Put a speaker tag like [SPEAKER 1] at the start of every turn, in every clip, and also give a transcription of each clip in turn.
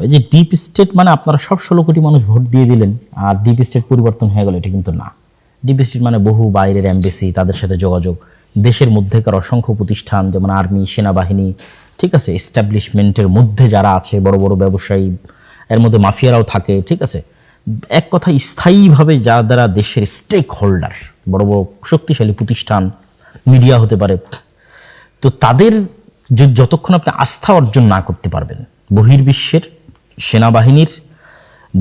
[SPEAKER 1] এই যে deep state মানে আপনারা সব 16 কোটি মানুষ ভোট দিয়ে দিলেন আর ডিপ স্টেট পরিবর্তন হয়ে গেল, এটা কিন্তু না। ডিপ স্টেট মানে বহু বাইরের এমবেসি, তাদের সাথে যোগাযোগ, দেশের মধ্যেকার অসংখ্য প্রতিষ্ঠান যেমন আর্মি, সেনাবাহিনী, ঠিক আছে, এস্টাবলিশমেন্টের মধ্যে যারা আছে, বড় বড় ব্যবসায়ী, এর মধ্যে মাফিয়ারাও থাকে, ঠিক আছে। এক কথা স্থায়ীভাবে যারা দেশের স্টেক হোল্ডার, বড় বড় শক্তিশালী প্রতিষ্ঠান, মিডিয়া হতে পারে, তো তাদের যতক্ষণ আপনি আস্থা অর্জন না করতে পারবেন বহির্বিশ্বের সেনাবাহিনীর,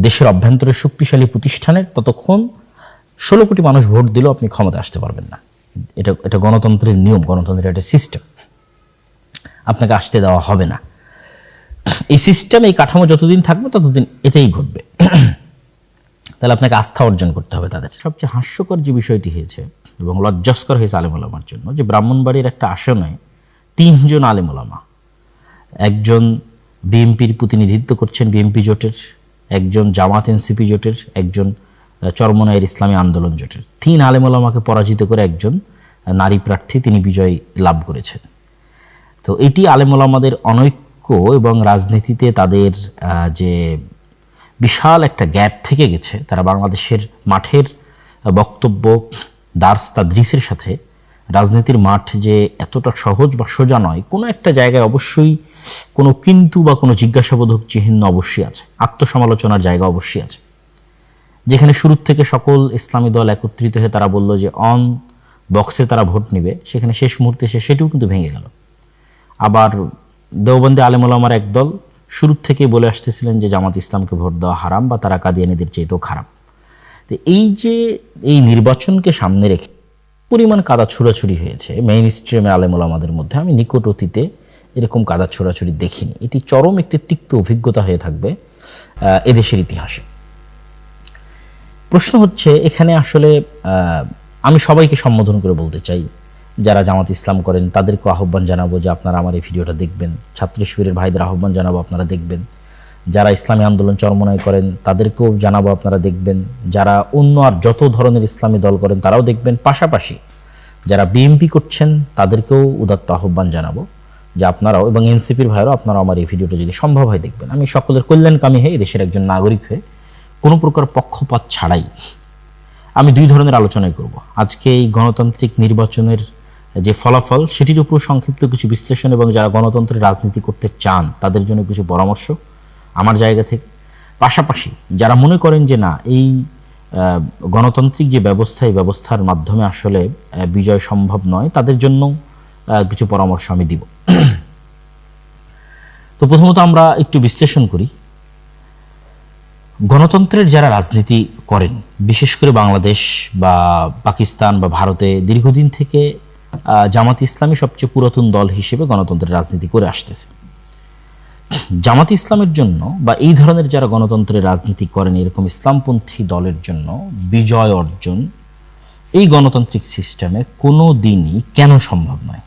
[SPEAKER 1] দেশের অভ্যন্তরের শক্তিশালী প্রতিষ্ঠানের, ততক্ষণ 16 কোটি মানুষ ভোট দিলেও আপনি ক্ষমতা আসতে পারবেন না। এটা গণতন্ত্রের নিয়ম, গণতন্ত্রের একটা সিস্টেম, আপনাকে আসতে দেওয়া হবে না। এই সিস্টেম, এই কাঠামো যতদিন থাকবে ততদিন এটাই ঘটবে। তাহলে আপনাকে আস্থা অর্জন করতে হবে তাদের। সবচেয়ে হাস্যকর যে বিষয়টি হয়েছে এবং লজ্জাস্কর হয়েছে আলেম ওলামার জন্য, যে ব্রাহ্মণবাড়ির একটা আসনে 3 জন আলেম ওলামা, একজন বিএনপির প্রতিনিধিত্ব করছেন বিএনপি জোটের, একজন জামাত এনসিপি জোটের, একজন চরমনাইয়ের ইসলামী আন্দোলন জোটের, 3 আলেম ওলামাকে পরাজিত করে একজন নারী প্রার্থী তিনি বিজয় লাভ করেছেন। তো এটি আলেম ওলামাদের অনৈক্য এবং রাজনীতিতে তাদের যে বিশাল একটা গ্যাপ থেকে গেছে, তারা বাংলাদেশের মাঠের বক্তব্য, দার্স তাদরিসের সাথে রাজনীতির মাঠ যে এতটা সহজ বা সোজা নয়, কোনো একটা জায়গায় অবশ্যই কোনো কিন্তু বা কোনো জিজ্ঞাসাবোধক চিহ্ন অবশ্যই আছে, আত্মসমালোচনার জায়গা অবশ্যই আছে। যেখানে শুরুর থেকে সকল ইসলামী দল একত্রিত হয়ে তারা বলল যে অন বক্সে তারা ভোট নেবে, সেখানে শেষ মুহূর্তে এসে সেটিও কিন্তু ভেঙে গেল। আবার দেওবন্দি আলেম ওলামার একদল শুরুর থেকেই বলে আসতেছিলেন যে জামাত ইসলামকে ভোট দেওয়া হারাম বা তারা কাদিয়ানীদের চেয়েতেও খারাপ। তো এই যে এই নির্বাচনকে সামনে রেখে পরিমাণ কাদা ছোড়াছুড়ি হয়েছে মেইন স্ট্রিমের আলেম ওলামাদের মধ্যে, আমি নিকট অতীতে এরকম কাদা ছোড়াছুড়ি দেখিনি। এটি চরম একটি তিক্ত অভিজ্ঞতা হয়ে থাকবে এদেশের ইতিহাসে। প্রশ্ন হচ্ছে এখানে আসলে আমি সবাইকে সম্বোধন করে বলতে চাই, যারা জামাত ইসলাম করেন তাদেরকেও আহ্বান জানাবো যে আপনারা আমার এই ভিডিওটা দেখবেন, ছাত্র শিবিরের ভাইদের আহ্বান জানাবো আপনারা দেখবেন, যারা ইসলামী আন্দোলন চরমনাই করেন তাদেরকেও জানাবো আপনারা দেখবেন, যারা অন্য আর যত ধরনের ইসলামী দল করেন তারাও দেখবেন, পাশাপাশি যারা বিএনপি করছেন তাদেরকেও উদাত্ত আহ্বান জানাবো যে আপনারাও, এবং এনসিপির ভাইরাও আপনারাও আমার এই ভিডিওটা যদি সম্ভব হয় দেখবেন। আমি সকলের কল্যাণকামী হয়ে দেশের একজন নাগরিক হয়ে কোনো প্রকার পক্ষপাত ছাড়াই আমি 2 ধরনের আলোচনাই করব। আজকে এই গণতান্ত্রিক নির্বাচনের যে ফলাফল সেটির উপর সংক্ষিপ্ত কিছু বিশ্লেষণ, এবং যারা গণতন্ত্রের রাজনীতি করতে চান তাদের জন্য কিছু পরামর্শ আমার জায়গা থেকে। পাশাপাশি যারা মনে করেন যে না, এই গণতান্ত্রিক যে ব্যবস্থা, এই ব্যবস্থার মাধ্যমে আসলে বিজয় সম্ভব নয়, তাদের জন্য কিছু পরামর্শ আমি দিব। তো প্রথমত আমরা একটু বিশ্লেষণ করি। গণতন্ত্রের যারা রাজনীতি করেন, বিশেষ করে বাংলাদেশ বা পাকিস্তান বা ভারতে দীর্ঘদিন থেকে জামাত ইসলামী সবচেয়ে পুরাতন দল হিসেবে গণতন্ত্রের রাজনীতি করে আসতেছে। জামাত ইসলামের জন্য বা এই ধরনের যারা গণতন্ত্রের রাজনীতি করেন এরকম ইসলামপন্থী দলের জন্য বিজয় অর্জন এই গণতান্ত্রিক সিস্টেমে কোনো দিনই কেন সম্ভব নয়,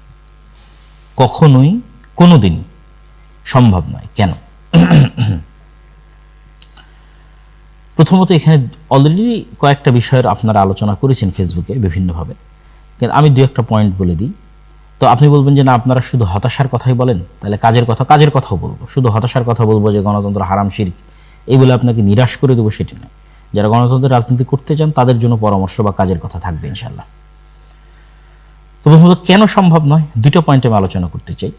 [SPEAKER 1] কখনোই কোনো দিনই সম্ভব নয়। কেন? প্রথমত এখানে অলরেডি কয়েকটা বিষয়ের আপনারা আলোচনা করেছেন ফেসবুকে বিভিন্নভাবে, কিন্তু আমি 2-1টা পয়েন্ট বলে দিই। তো আপনি বলবেন যে না, আপনারা শুধু হতাশার কথাই বলেন, তাহলে কাজের কথাও বলবো। শুধু হতাশার কথা বলবো যে গণতন্ত্র হারাম শিরক, এই বলে আপনাকে নিরাশ করে দেবো সেটি নয়। যারা গণতন্ত্রের রাজনীতি করতে চান তাদের জন্য পরামর্শ বা কাজের কথা থাকবে ইনশাল্লাহ। তো প্রথমত কেন সম্ভব নয় 2টা পয়েন্টে আমি আলোচনা করতে চাই।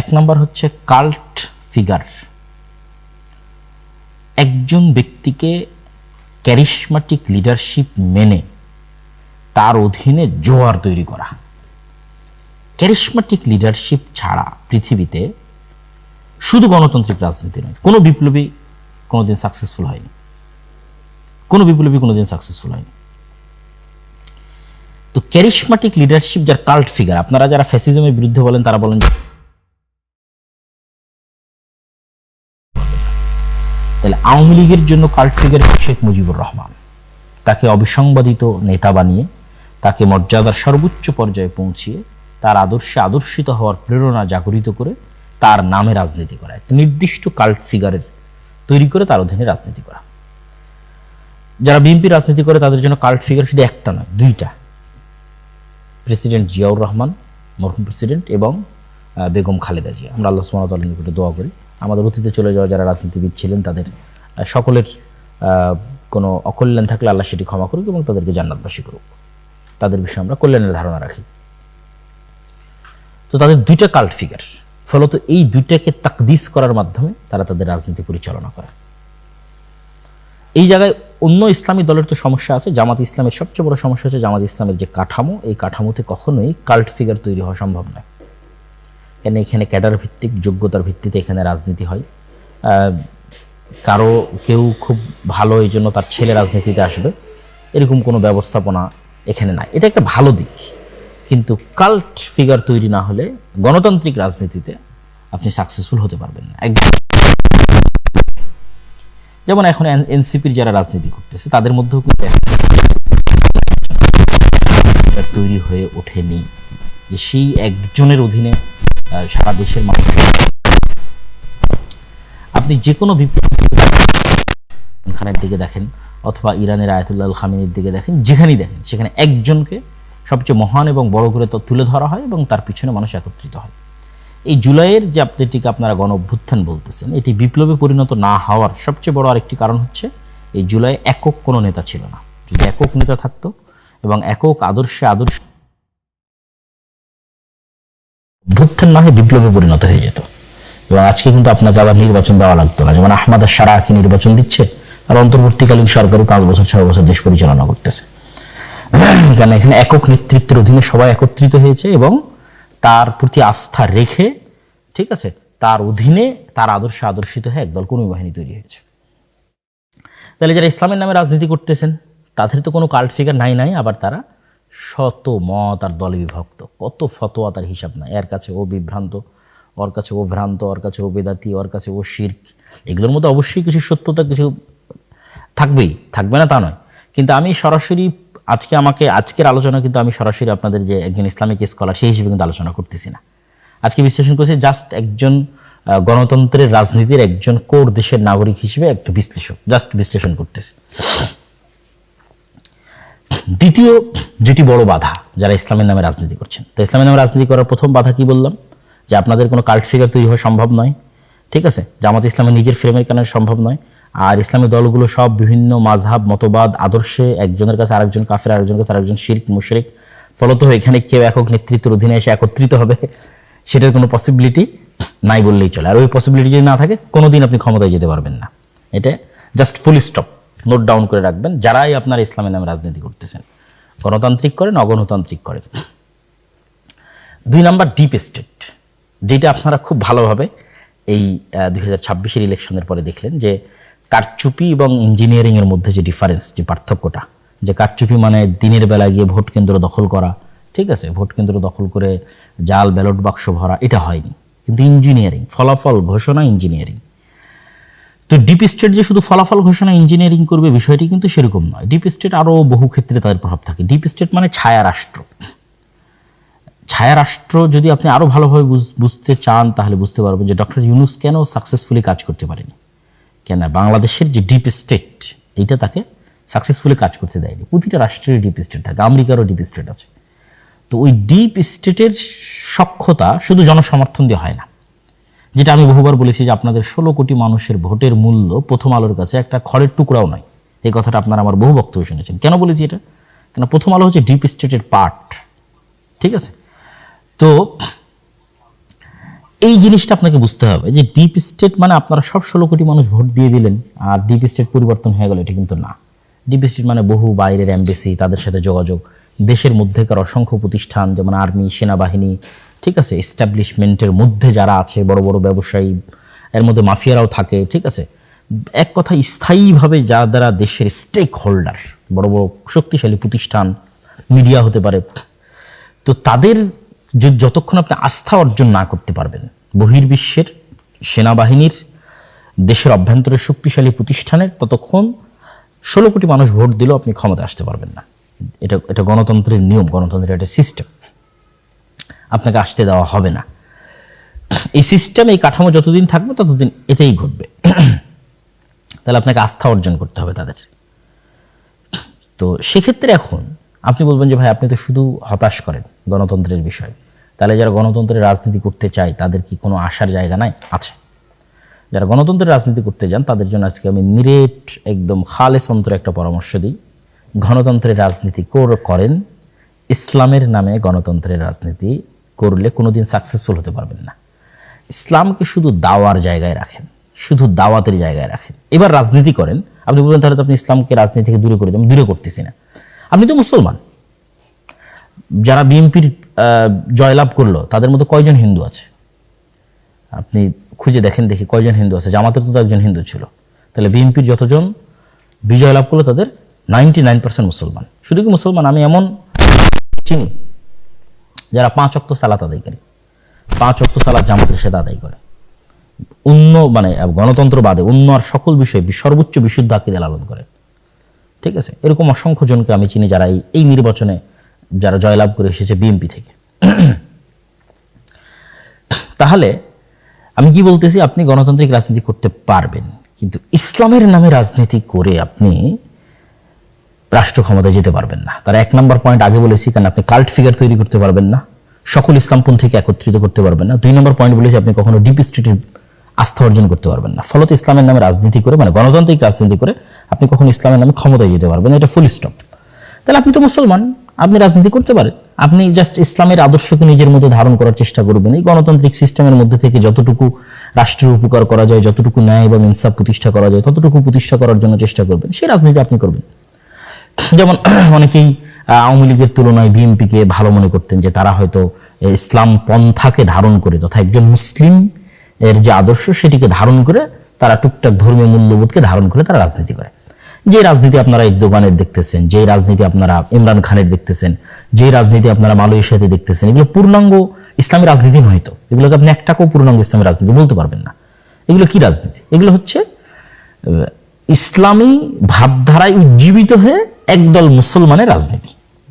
[SPEAKER 1] 1 নম্বর হচ্ছে কাল্ট ফিগার। একজন ব্যক্তিকে ক্যারিশমাটিক লিডারশিপ মেনে তার অধীনে জোয়ার তৈরি করা। ক্যারিশমাটিক লিডারশিপ ছাড়া পৃথিবীতে শুধু গণতান্ত্রিক রাজনীতি নয়, কোনো বিপ্লবী কোনোদিন সাকসেসফুল হয়নি, কোনো বিপ্লবী কোনোদিন সাকসেসফুল হয়নি। তো ক্যারিশমাটিক লিডারশিপ যার কাল্ট ফিগার, আপনারা যারা ফ্যাসিজমের বিরুদ্ধে বলেন তারা বলেন, তাহলে আওয়ামী লীগের জন্য কাল্ট ফিগার শেখ মুজিবুর রহমান। তাকে অবিসংবাদিত নেতা বানিয়ে, তাকে মর্যাদার সর্বোচ্চ পর্যায়ে পৌঁছিয়ে, তার আদর্শে আদর্শিত হওয়ার প্রেরণা জাগরিত করে তার নামে রাজনীতি করা, একটা নির্দিষ্ট কাল্ট ফিগারের তৈরি করে তার অধীনে রাজনীতি করা। যারা বিএনপি রাজনীতি করে তাদের জন্য কাল্ট ফিগার শুধু একটা নয়, 2টা। প্রেসিডেন্ট জিয়াউর রহমান, মরহুম প্রেসিডেন্ট, এবং বেগম খালেদা জিয়া। আমরা আল্লাহ সুবহানাহু ওয়া তাআলার নিকটে দোয়া করি আমাদের অতীতে চলে যাওয়া যারা রাজনীতিবিদ ছিলেন তাদের সকলের কোনো অকল্যাণ থাকলে আল্লাহ সেটি ক্ষমা করুক এবং তাদেরকে জান্নাতবাসী করুক, তাদের বিষয়ে আমরা কল্যাণের ধারণা রাখি। তো তাদের দুইটা কাল্ট ফিগার, ফলত এই দুইটাকে তাকদিস করার মাধ্যমে তারা তাদের রাজনীতি পরিচালনা করে। এই জায়গায় অন্য ইসলামী দলের তো সমস্যা আছে। জামাত ইসলামের সবচেয়ে বড় সমস্যা হচ্ছে জামাত ইসলামের যে কাঠামো, এই কাঠামোতে কখনোই কাল্ট ফিগার তৈরি হওয়া সম্ভব নয়। কেন এখানে ক্যাডার ভিত্তিক যোগ্যতার ভিত্তিতে এখানে রাজনীতি হয়। কেউ খুব ভালো এই জন্য তার ছেলে রাজনীতিতে আসবে, এরকম কোনো ব্যবস্থাপনা এখানে নাই। এটা একটা ভালো দিক, কিন্তু কাল্ট ফিগার তৈরি না হলে গণতান্ত্রিক রাজনীতিতে আপনি সাকসেসফুল হতে পারবেন না। যেমন এখন এনসিপির যারা রাজনীতি করতেছে তাদের মধ্যেও কিন্তু তৈরি হয়ে ওঠেনি যে সেই একজনের অধীনে সারা দেশের মানুষ। আপনি যে কোনো খানের দিকে দেখেন অথবা ইরানের আয়াতুল্লাহ আল খামেনির দিকে দেখেন, যেখানেই দেখেন সেখানে একজনকে সবচেয়ে মহান এবং বড় করে তুলে ধরা হয় এবং তার পিছনে মানুষ একত্রিত হয়। এই জুলাইয়ের যে এটিকে আপনারা গণ অভ্যুত্থান বলতেছেন, এটি বিপ্লবে পরিণত না হওয়ার সবচেয়ে বড় আরেকটি কারণ হচ্ছে এই জুলাই একক কোনো নেতা ছিল না। যদি একক নেতা থাকতো এবং একক আদর্শে অভ্যুত্থান না হয়ে বিপ্লবে পরিণত হয়ে যেত, এবং আজকে কিন্তু আপনাকে আবার নির্বাচন দেওয়া লাগতো না। যেমন আহমদ আশ-শারা কি নির্বাচন দিচ্ছে, আর অন্তর্বর্তীকালীন সরকারও 5 বছর 6 বছর দেশ পরিচালনা করতেছে। কারণ এখানে একক নেতৃত্বের অধীনে সবাই একত্রিত হয়েছে এবং তার প্রতি আস্থা রেখে, ঠিক আছে, তার অধীনে তার আদর্শিত হয়ে একদল কর্মী বাহিনী তৈরি হয়েছে। তাহলে যারা ইসলামের নামে রাজনীতি করতেছেন তাদের তো কোনো কাল্ট ফিগার নাই, আবার তারা শত মত আর দলে বিভক্ত, কত ফতোয়া তার হিসাব নাই। এর কাছে ও বিভ্রান্ত, ওর কাছে ও ভ্রান্ত, ওর কাছে ও বেদাতি, ওর কাছে ও শিরক। এগুলোর মধ্যে অবশ্যই কিছু সত্যতা কিছু থাকবে না তা নয়, কিন্তু আমি সরাসরি আজকের আলোচনা কিন্তু আমি সরাসরি আপনাদের যে একজন ইসলামিক স্কলার সেই হিসেবে কিন্তু আলোচনা করতেছি না। আজকে বিশ্লেষণ করছি জাস্ট একজন গণতন্ত্রের রাজনীতির একজন কোর দেশের নাগরিক হিসেবে একটা বিশ্লেষণ করতেছি। দ্বিতীয় যেটি বড় বাধা যারা ইসলামের নামে রাজনীতি করছেন, তো ইসলামের নামে রাজনীতি করার প্রথম বাধা কি বললাম, যে আপনাদের কোনো কাল্ট ফিগার তৈরি হওয়া সম্ভব নয়, ঠিক আছে। জামাত ইসলামের নিজের ফ্রেমের কারণে সম্ভব নয়। আর ইসলামী দলগুলো সব বিভিন্ন মাযহাব, মতবাদ, আদর্শে একজনের কাছে আরেকজন কাফের, আরেকজনের কাছে আরেকজন শিরক, মুশরিক। ফলত এখানে কেউ একক নেতৃত্বের অধীনে এসে একত্রিত হবে সেটার কোনো পসিবিলিটি নাই বললেই চলে। আর ওই পসিবিলিটি যদি না থাকে কোনোদিন আপনি ক্ষমতায় যেতে পারবেন না। এটা just full stop, note down করে রাখবেন। যারাই আপনারা ইসলামের নামে রাজনীতি করতেছেন, গণতান্ত্রিক করেন, অগণতান্ত্রিক করেন। 2 নাম্বার ডিপ স্টেট, যেটা আপনারা খুব ভালোভাবে এই 2026-এর ইলেকশনের পরে দেখলেন যে কারচুপি এবং ইঞ্জিনিয়ারিং এর মধ্যে যে ডিফারেন্স, যে পার্থক্যটা, যে কারচুপি মানে দিনের বেলা গিয়ে ভোট কেন্দ্র দখল করা, ঠিক আছে, ভোট কেন্দ্র দখল করে জাল ব্যালট বাক্স ভরা, এটা হয়নি। কিন্তু ইঞ্জিনিয়ারিং, ফলাফল ঘোষণা, ইঞ্জিনিয়ারিং। তো ডিপ স্টেট যে শুধু ফলাফল ঘোষণা ইঞ্জিনিয়ারিং করবে বিষয়টি কিন্তু সেরকম নয়। ডিপ স্টেট আরও বহু ক্ষেত্রে তাদের প্রভাব থাকে। ডিপ স্টেট মানে ছায়া রাষ্ট্র। ছায়া রাষ্ট্র যদি আপনি আরও ভালোভাবে বুঝতে চান তাহলে বুঝতে পারবেন যে ডক্টর ইউনূস কেন সাকসেসফুলি কাজ করতে পারেনি। কেন বাংলাদেশের যে ডিপ স্টেট, এইটা তাকে সাকসেসফুলি কাজ করতে দেয়নি। প্রতিটা রাষ্ট্রের ডিপ স্টেট থাকে, আমেরিকারও ডিপ স্টেট আছে। তো ওই ডিপ স্টেটের সক্ষতা শুধু জনসমর্থন দিয়ে হয় না। যেটা আমি বহুবার বলেছি যে আপনাদের 16 কোটি মানুষের ভোটের মূল্য প্রথম আলোর কাছে একটা খড়ের টুকরাও নয়। এই কথাটা আপনারা আমার বহু বক্তব্য শুনেছেন। কেন বলেছি এটা? কেন প্রথম আলো হচ্ছে ডিপ স্টেটের পার্ট, ঠিক আছে। তো এই জিনিসটা আপনাকে বুঝতে হবে যে ডিপ স্টেট মানে আপনারা সব 16 কোটি মানুষ ভোট দিয়ে দিলেন আর ডিপ স্টেট পরিবর্তন হয়ে গেল, এটা কিন্তু না। ডিপ স্টেট মানে বহু বাইরের এমবেসি, তাদের সাথে যোগাযোগ, দেশের মধ্যেকার অসংখ্য প্রতিষ্ঠান যেমন আর্মি, সেনাবাহিনী, ঠিক আছে, এস্টাবলিশমেন্টের মধ্যে যারা আছে, বড় বড় ব্যবসায়ী, এর মধ্যে মাফিয়ারাও থাকে, ঠিক আছে। এক কথা স্থায়ীভাবে যারা দেশের স্টেক হোল্ডার, বড় বড় শক্তিশালী প্রতিষ্ঠান, মিডিয়া হতে পারে, তো তাদের যতক্ষণ আপনি আস্থা অর্জন না করতে পারবেন বহির্বিশ্বের সেনাবাহিনীর, দেশের অভ্যন্তরের শক্তিশালী প্রতিষ্ঠানের, ততক্ষণ 16 কোটি মানুষ ভোট দিলেও আপনি ক্ষমতা আসতে পারবেন না। এটা গণতন্ত্রের নিয়ম, গণতন্ত্রের একটা সিস্টেম, আপনাকে আসতে দেওয়া হবে না। এই সিস্টেম, এই কাঠামো যতদিন থাকবে ততদিন এটাই ঘটবে। তাহলে আপনাকে আস্থা অর্জন করতে হবে তাদের। তো সেক্ষেত্রে এখন আপনি বলবেন যে ভাই আপনি তো শুধু হতাশ করেন গণতন্ত্রের বিষয়, তাহলে যারা গণতন্ত্রের রাজনীতি করতে চায় তাদের কি কোনো আশার জায়গা নাই? আছে। যারা গণতন্ত্রের রাজনীতি করতে যান তাদের জন্য আজকে আমি নিরেট একদম খালেস অন্তরে একটা পরামর্শ দিই, গণতন্ত্রের রাজনীতি করেন, ইসলামের নামে গণতন্ত্রের রাজনীতি করলে কোনোদিন সাকসেসফুল হতে পারবেন না। ইসলামকে শুধু দাওয়ার জায়গায় রাখেন, শুধু দাওয়াতের জায়গায় রাখেন। এবার রাজনীতি করেন, আপনি বলবেন তাহলে তো আপনি ইসলামকে রাজনীতি থেকে দূরে করে দেন। দূরে করতেছি না, আপনি তো মুসলমান। যারা বিএনপির জয়লাভ করলো তাদের মধ্যে কয়জন হিন্দু আছে? আপনি খুঁজে দেখেন দেখি কয়জন হিন্দু আছে। জামাতের তো একজন হিন্দু ছিল। তাহলে বিএনপির যতজন বিজয় লাভ করলো তাদের 99% মুসলমান। শুধু কি মুসলমান, আমি এমন চিনি যারা 5 ওয়াক্ত সালাত আদায়কারী, 5 ওয়াক্ত সালাত জামাতের সাথে আদায় করে, অন্য মানে গণতন্ত্র বাদে অন্য আর সকল বিষয়ে সর্বোচ্চ বিশুদ্ধ আকীদা লালন করে। ঠিক আছে, এরকম অসংখ্য জনকে আমি চিনি যারা এই নির্বাচনে যারা জয়লাভ করে এসেছে বিএনপি থেকে। তাহলে আমি কি বলতেছি, আপনি গণতান্ত্রিক রাজনীতি করতে পারবেন, কিন্তু ইসলামের নামে রাজনীতি করে আপনি রাষ্ট্র ক্ষমতায় যেতে পারবেন না। তার 1 নম্বর পয়েন্ট আগে বলেছি, কারণ আপনি কাল্ট ফিগার তৈরি করতে পারবেন না, সকল ইসলামপন্থীকে একত্রিত করতে পারবেন না। 2 নম্বর পয়েন্ট বলেছি, আপনি কখনো ডিপ স্টেটের আস্থা অর্জন করতে পারবেন না। ফলত ইসলামের নামে রাজনীতি করে মানে গণতান্ত্রিক রাজনীতি করে আপনি কখনো ইসলামের নামে ক্ষমতায় যেতে পারবেন না, এটা ফুল স্টপ। তাহলে আপনি তো মুসলমান, আপনি রাজনীতি করতে পারেন। আপনি জাস্ট ইসলামের আদর্শকে নিজের মধ্যে ধারণ করার চেষ্টা করবেন। এই গণতান্ত্রিক সিস্টেমের মধ্যে থেকে যতটুকু রাষ্ট্রের উপকার করা যায়, যতটুকু ন্যায় এবং ইনসাফ প্রতিষ্ঠা করা যায়, ততটুকু প্রতিষ্ঠা করার জন্য চেষ্টা করবেন। সেই রাজনীতি আপনি করবেন। যেমন অনেকেই আওয়ামী লীগের তুলনায় বিএনপিকে ভালো মনে করতেন, যে তারা হয়তো ইসলাম পন্থাকে ধারণ করে তথা একজন মুসলিম এর যে আদর্শ সেটিকে ধারণ করে তারা টুকটাক ধর্মীয় মূল্যবোধকে ধারণ করে তারা রাজনীতি করে। যে রাজনীতি আপনারা এরদোগানের দেখতেছেন, যে রাজনীতি আপনারা ইমরান খানের দেখতেছেন, যে রাজনীতি আপনারা মালয়েশিয়াতে দেখতেছেন, এগুলো পূর্ণাঙ্গ ইসলামী রাজনীতি নয়। তো এগুলোকে আপনি একটাকেও পূর্ণাঙ্গ ইসলামী রাজনীতি বলতে পারবেন না। এগুলো কি রাজনীতি? এগুলো হচ্ছে ইসলামী ভাবধারায় উজ্জীবিত হয়ে একদল মুসলমানের রাজনীতি।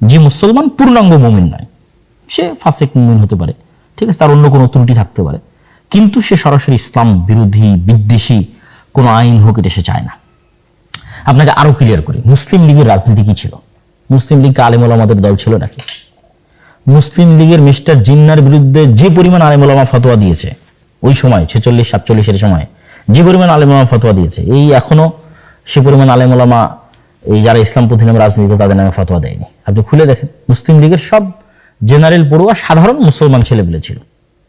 [SPEAKER 1] যে মুসলমান পূর্ণাঙ্গ মুমিন নয়, সে ফাসিক মুমিন হতে পারে, ঠিক আছে, তার অন্য কোনো ত্রুটি থাকতে পারে, কিন্তু সে সরাসরি ইসলাম বিরোধী বিদ্বেষী কোনো আইন হোক এটা সে চায় না। আপনাকে আরো ক্লিয়ার করি, মুসলিম লীগের রাজনীতি কি ছিল? মুসলিম লীগ আলেম ওলামাদের দল ছিল নাকি? মুসলিম লীগের মিস্টার জিন্নার বিরুদ্ধে যে পরিমাণ আলেম ওলামা ফতোয়া দিয়েছে ওই সময় 46-47 সময়, যে পরিমাণ আলেম ওলামা ফতোয়া দিয়েছে, এই এখনো সে পরিমাণ আলেম ওলামা এই যারা ইসলামপন্থী নামে রাজনীতি করে তাদের নামে ফতোয়া দেয়নি। আপনি খুলে দেখেন, মুসলিম লীগের সব জেনারেল পড়ুয়া সাধারণ মুসলমান ছেলেপেলে ছিল।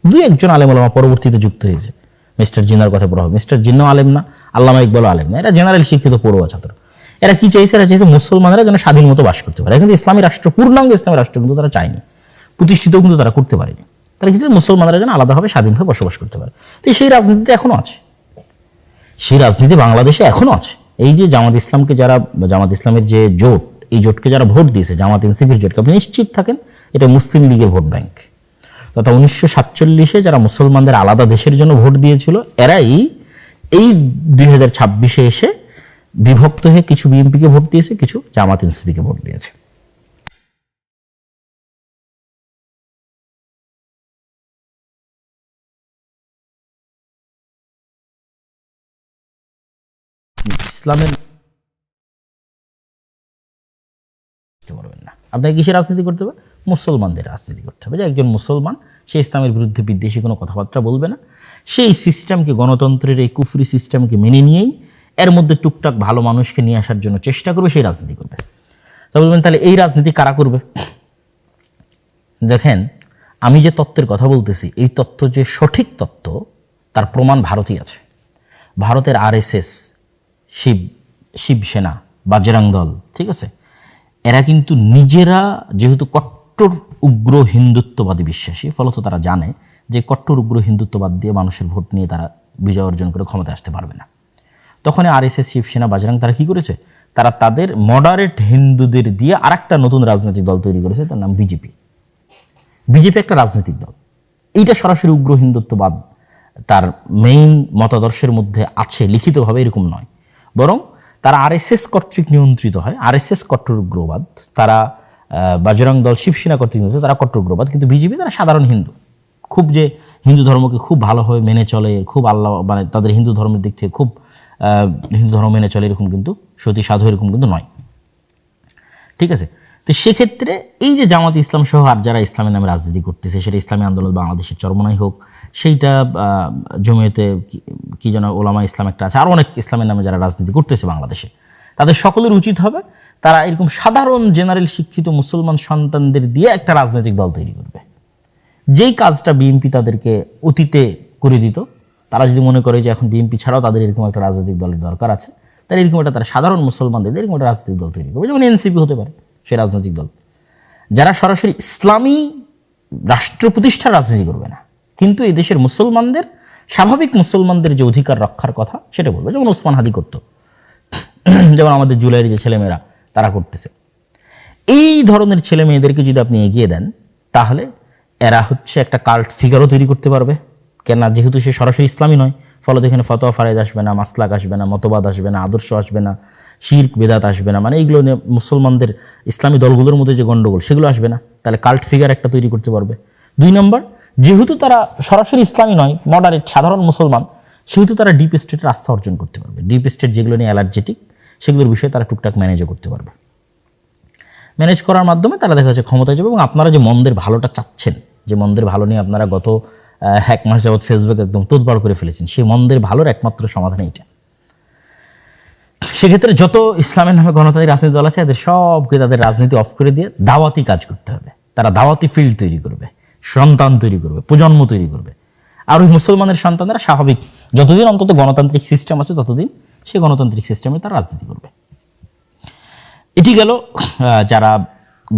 [SPEAKER 1] 2-1 আলেম ওলামা পরবর্তীতে যুক্ত হয়েছে। মিস্টার জিন্নার কথা পড়া হবে, মিস্টার জিন্নাও আলেম না, আল্লামা ইকবালও আলেম না, এরা জেনারেল শিক্ষিত পড়ুয়া ছাত্র। এরা কি চাইছে? এরা চাইছে মুসলমানরা যেন স্বাধীন মতো বাস করতে পারে। কিন্তু ইসলামী রাষ্ট্র, পূর্ণাঙ্গ ইসলামী রাষ্ট্র কিন্তু তারা চায়নি, প্রতিষ্ঠিত কিন্তু তারা করতে পারেনি। তারা কি চাইছে? মুসলমানরা যেন আলাদাভাবে স্বাধীনভাবে বসবাস করতে পারে। তো সেই রাজনীতিতে এখনো আছে, সেই রাজনীতি বাংলাদেশে এখনো আছে। এই যে জামাত ইসলামকে যারা, জামাত ইসলামের যে জোট, এই জোটকে যারা ভোট দিয়েছে, জামাত এনসিপির জোটকে, আপনি নিশ্চিত থাকেন এটা মুসলিম লীগের ভোট ব্যাংক। তথা 1947-এ যারা মুসলমানদের আলাদা দেশের জন্য ভোট দিয়েছিল, এরাই এই 2026-এ এসে বিভক্ত হয়ে কিছু বিএনপিকে ভোট দিয়েছে, কিছু জামাত এনসিপিকে ভোট দিয়েছে। ইসলামের পারবেন না। আপনাকে কিসের রাজনীতি করতে হবে? মুসলমানদের রাজনীতি করতে হবে। যে একজন মুসলমান, সে ইসলামের বিরুদ্ধে বিদ্বেষী কোনো কথাবার্তা বলবে না, সেই সিস্টেমকে, গণতন্ত্রের এই কুফরি সিস্টেমকে মেনে নিয়েই এর মধ্যে টুকটাক ভালো মানুষকে নিয়ে আসার জন্য চেষ্টা করবে, সেই রাজনীতি করবে। তা বলবেন তাহলে এই রাজনীতি কারা করবে? দেখেন, আমি যে তত্ত্বের কথা বলতেছি, এই তত্ত্ব যে সঠিক তত্ত্ব তার প্রমাণ ভারতই আছে। ভারতের আরএসএস, শিবসেনা, বাজরাং দল, ঠিক আছে, এরা কিন্তু নিজেরা যেহেতু কট্টর উগ্র হিন্দুত্ববাদী বিশ্বাসী, ফলত তারা জানে যে কট্টর উগ্র হিন্দুত্ববাদ দিয়ে মানুষের ভোট নিয়ে তারা বিজয় অর্জন করে ক্ষমতায় আসতে পারবে না। তখন আরএসএস, শিবসেনা, বাজরাং তারা কি করেছে? তারা তাদের মডারেট হিন্দুদের দিয়ে আরেকটা নতুন রাজনৈতিক দল তৈরি করেছে, তার নাম বিজেপি। বিজেপি একটা রাজনৈতিক দল, এইটা সরাসরি উগ্র হিন্দুত্ববাদ তার মেইন মতাদর্শের মধ্যে আছে, লিখিতভাবে এরকম নয়, বরং তারা আরএসএস কর্তৃক নিয়ন্ত্রিত হয়। আরএসএস কট্টর উগ্রবাদ, তারা বাজরং দল, শিবসেনা কর্তৃক নিয়ন্ত্রিত, তারা কট্টর উগ্রবাদ। কিন্তু বিজেপি তারা সাধারণ হিন্দু, খুব যে হিন্দু ধর্মকে খুব ভালোভাবে মেনে চলে, খুব আল্লাহ মানে তাদের হিন্দু ধর্মের দিক থেকে খুব হিন্দু ধর্ম মেনে চলে এরকম কিন্তু, সতী সাধু এরকম কিন্তু নয়, ঠিক আছে। তো সেক্ষেত্রে এই যে জামাত ইসলাম সহ আর যারা ইসলামের নামে রাজনীতি করতেছে, সেটা ইসলামী আন্দোলন বাংলাদেশের চরমনাই হোক, সেইটা জমিয়তে কি যেন ওলামা ইসলাম একটা আছে, আর অনেক ইসলামের নামে যারা রাজনীতি করতেছে বাংলাদেশে, তাদের সকলের উচিত হবে তারা এরকম সাধারণ জেনারেল শিক্ষিত মুসলমান সন্তানদের দিয়ে একটা রাজনৈতিক দল তৈরি করবে। যেই কাজটা বিএনপি তাদেরকে অতীতে করে দিত, তারা যদি মনে করে যে এখন বিএনপি ছাড়াও তাদের এরকম একটা রাজনৈতিক দলের দরকার আছে, তাহলে এরকম একটা তারা সাধারণ মুসলমানদের এরকম একটা রাজনৈতিক দল তৈরি করবে, যেমন এনসিপি হতে পারে সেই রাজনৈতিক দল, যারা সরাসরি ইসলামী রাষ্ট্র প্রতিষ্ঠার রাজনীতি করবে না, কিন্তু এই দেশের মুসলমানদের স্বাভাবিক মুসলমানদের যে অধিকার রক্ষার কথা সেটা বলবে, যেমন ওসমান হাদি করতো, যেমন আমাদের জুলাইয়ের যে ছেলেমেয়েরা তারা করতেছে। এই ধরনের ছেলে মেয়েদেরকে যদি আপনি এগিয়ে দেন, তাহলে এরা হচ্ছে একটা কাল্ট ফিগারও তৈরি করতে পারবে। কেননা যেহেতু সে সরাসরি ইসলামী নয়, ফলত এখানে ফতোয়া ফারাইজ আসবে না, মাসলাক আসবে না, মতবাদ আসবে না, আদর্শ আসবে না, শিরক বেদাত আসবে না, মানে এইগুলো নিয়ে মুসলমানদের ইসলামী দলগুলোর মধ্যে যে গণ্ডগোল সেগুলো আসবে না, তাহলে কাল্ট ফিগার একটা তৈরি করতে পারবে। 2 নম্বর, যেহেতু তারা সরাসরি ইসলামী নয়, মডারেট সাধারণ মুসলমান, সেহেতু তারা ডিপ স্টেটের আস্থা অর্জন করতে পারবে। ডিপ স্টেট যেগুলো নিয়ে অ্যালার্জেটিক, সেগুলোর বিষয়ে তারা টুকটাক ম্যানেজও করতে পারবে। ম্যানেজ করার মাধ্যমে তারা দেখা যাচ্ছে ক্ষমতায় যাবে। এবং আপনারা যে মন্দের ভালোটা চাচ্ছেন, যে মন্দের ভালো নিয়ে আপনারা গত 1 মাস যাবৎ ফেসবুক একদম তোদবার করে ফেলেছেন, সেই মন্দের ভালোর একমাত্র সমাধান এইটা। সেক্ষেত্রে যত ইসলামের নামে গণতান্ত্রিক রাজনীতি দল আছে, এদের সবকে তাদের রাজনীতি অফ করে দিয়ে দাওয়াতি কাজ করতে হবে। তারা দাওয়াতি ফিল্ড তৈরি করবে, সন্তান তৈরি করবে, প্রজন্ম তৈরি করবে। আর ওই মুসলমানের সন্তানরা স্বাভাবিক যতদিন অন্তত গণতান্ত্রিক সিস্টেম আছে ততদিন সেই গণতান্ত্রিক সিস্টেমে তারা রাজনীতি করবে। এটি গেল যারা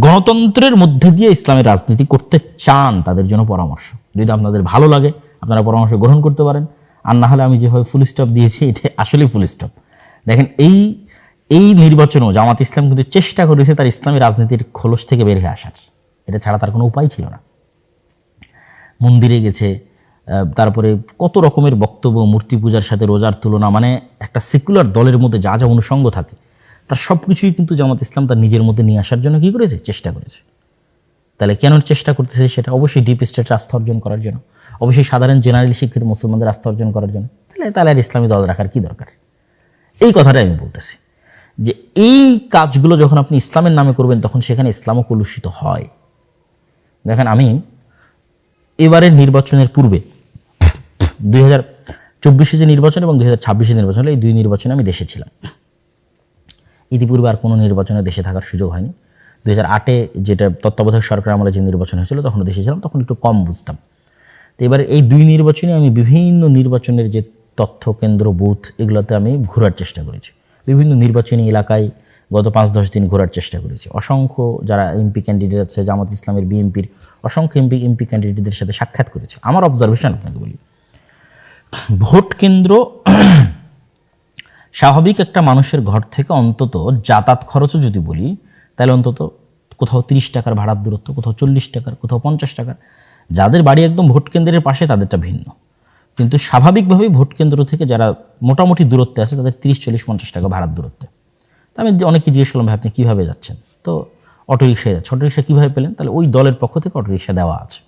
[SPEAKER 1] গণতন্ত্রের মধ্যে দিয়ে ইসলামের রাজনীতি করতে চান তাদের জন্য পরামর্শ। যদি আপনাদের ভালো লাগে আপনারা পরামর্শ গ্রহণ করতে পারেন, আর না হলে আমি যেভাবে ফুল স্টপ দিয়েছি এটা আসলেই ফুল স্টপ। দেখেন এই নির্বাচনেও জামাত ইসলাম কিন্তু চেষ্টা করেছে তার ইসলামী রাজনীতির খোলস থেকে বের হয়ে আসার, এটা ছাড়া তার কোনো উপায় ছিল না। মন্দিরে গেছে, তারপরে কত রকমের বক্তব্য, মূর্তি পূজার সাথে রোজার তুলনা, মানে একটা সেকুলার দলের মধ্যে যা যা অনুষঙ্গ থাকে তার সব কিছুই কিন্তু জামাত ইসলাম তার নিজের মধ্যে নিয়ে আসার জন্য কী করেছে, চেষ্টা করেছে। তাহলে কেন চেষ্টা করতেছে, সেটা অবশ্যই ডিপ স্টেটের আস্থা অর্জন করার জন্য, অবশ্যই সাধারণ জেনারেল শিক্ষিত মুসলমানদের আস্থা অর্জন করার জন্য। তাহলে আর ইসলামী দল রাখার কী দরকার? এই কথাটাই আমি বলতেছি, যে এই কাজগুলো যখন আপনি ইসলামের নামে করবেন তখন সেখানে ইসলামও কলুষিত হয়। দেখেন, আমি এবারের নির্বাচনের পূর্বে 2024 যে নির্বাচন এবং 2026 নির্বাচন, এই 2 নির্বাচনে আমি দেশে ছিলাম। ইতিপূর্বে আর কোনো নির্বাচনে দেশে থাকার সুযোগ হয়নি। 2008 যেটা তত্ত্বাবধায়ক সরকার আমলে যে নির্বাচন হয়েছিল তখন দেশে ছিলাম, তখন একটু কম বুঝতাম। তো এবারে এই 2 নির্বাচনে আমি বিভিন্ন নির্বাচনের যে তথ্য কেন্দ্র, বুথ, এগুলোতে আমি ঘোরার চেষ্টা করেছি। বিভিন্ন নির্বাচনী এলাকায় গত 5-10 দিন ঘোরার চেষ্টা করেছি। অসংখ্য যারা এমপি ক্যান্ডিডেট আছে, জামাত ইসলামের, বিএনপির অসংখ্য এমপি ক্যান্ডিডেটদের সাথে সাক্ষাৎ করেছি। আমার অবজারভেশন আপনাকে বলি, ভোট কেন্দ্র স্বাভাবিক একটা মানুষের ঘর থেকে অন্তত যাতায়াত খরচও যদি বলি, তাহলে অন্তত কোথাও 30 টাকার ভাড়ার দূরত্ব, কোথাও 40 টাকার, কোথাও 50 টাকার। যাদের বাড়ি একদম ভোট কেন্দ্রের পাশে তাদেরটা ভিন্ন, কিন্তু স্বাভাবিকভাবেই ভোট কেন্দ্র থেকে যারা মোটামুটি দূরত্বে আছে তাদের 30, 40, 50 টাকা ভাড়ার দূরত্বে। তো আমি অনেককে জিজ্ঞেস করলাম, ভাই আপনি কীভাবে যাচ্ছেন? তো অটোরিকশায় যাচ্ছে। অটোরিকশা কীভাবে পেলেন? তাহলে ওই দলের পক্ষ থেকে অটোরিকশা দেওয়া আছে।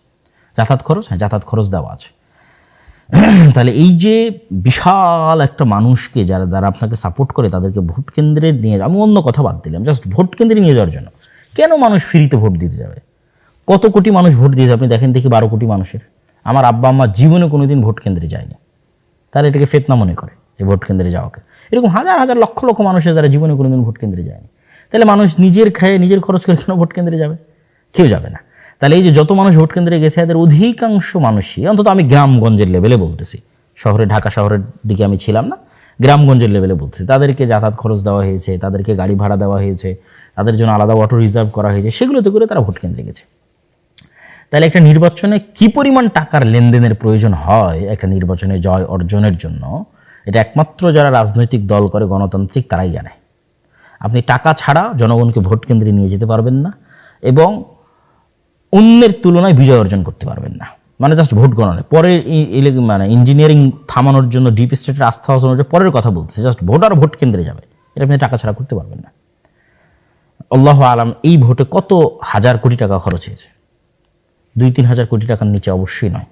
[SPEAKER 1] যাতায়াত খরচ, হ্যাঁ যাতায়াত খরচ দেওয়া আছে। তাহলে এই যে বিশাল একটা মানুষকে যারা আপনাকে সাপোর্ট করে তাদেরকে ভোট কেন্দ্রে নিয়ে, আমি অন্য কথা বাদ দিলাম, জাস্ট ভোট কেন্দ্রে নিয়ে যাওয়ার জন্য কেন মানুষ ফ্রিতে ভোট দিতে যাবে? কত কোটি মানুষ ভোট দিয়েছে আপনি দেখেন দেখি, 12 কোটি মানুষের। আমার আব্বা আম্মা জীবনে কোনোদিন ভোট কেন্দ্রে যায়নি, তারা এটাকে ফেতনা মনে করে এই ভোট কেন্দ্রে যাওয়াকে। এরকম হাজার হাজার লক্ষ লক্ষ মানুষের যারা জীবনে কোনোদিন ভোট কেন্দ্রে যায়নি। তাহলে মানুষ নিজের খায়ে নিজের খরচ করে কেন ভোট কেন্দ্রে যাবে? কেউ যাবে না। তাহলে এই যে যত মানুষ ভোট কেন্দ্রে গেছে এদের অধিকাংশ মানুষই, অন্তত আমি গ্রামগঞ্জের লেভেলে বলতেছি, শহরে ঢাকা শহরের দিকে আমি ছিলাম না, গ্রামগঞ্জের লেভেলে বলতেছি, তাদেরকে যাতায়াত খরচ দেওয়া হয়েছে, তাদেরকে গাড়ি ভাড়া দেওয়া হয়েছে, তাদের জন্য আলাদা অটো রিজার্ভ করা হয়েছে, সেগুলোতে করে তারা ভোট কেন্দ্রে গেছে। তাহলে একটা নির্বাচনে কি পরিমাণ টাকার লেনদেনের প্রয়োজন হয় একটা নির্বাচনে জয় অর্জনের জন্য, এটা একমাত্র যারা রাজনৈতিক দল করে গণতান্ত্রিক তারাই জানে। আপনি টাকা ছাড়া জনগণকে ভোট কেন্দ্রে নিয়ে যেতে পারবেন না এবং অন্যের তুলনায় বিজয় অর্জন করতে পারবেন না। মানে জাস্ট ভোট গণনা পরে, মানে ইঞ্জিনিয়ারিং থামানোর জন্য ডিপ স্টেটের আস্থা অর্জনের পরের কথা বলতেছে, জাস্ট ভোট আর ভোট কেন্দ্রে যাবে, এটা আপনি টাকা ছাড়া করতে পারবেন না। আল্লাহু আলাম এই ভোটে কত হাজার কোটি টাকা খরচ হয়েছে, 2-3 হাজার কোটি টাকার নিচে অবশ্যই নয়।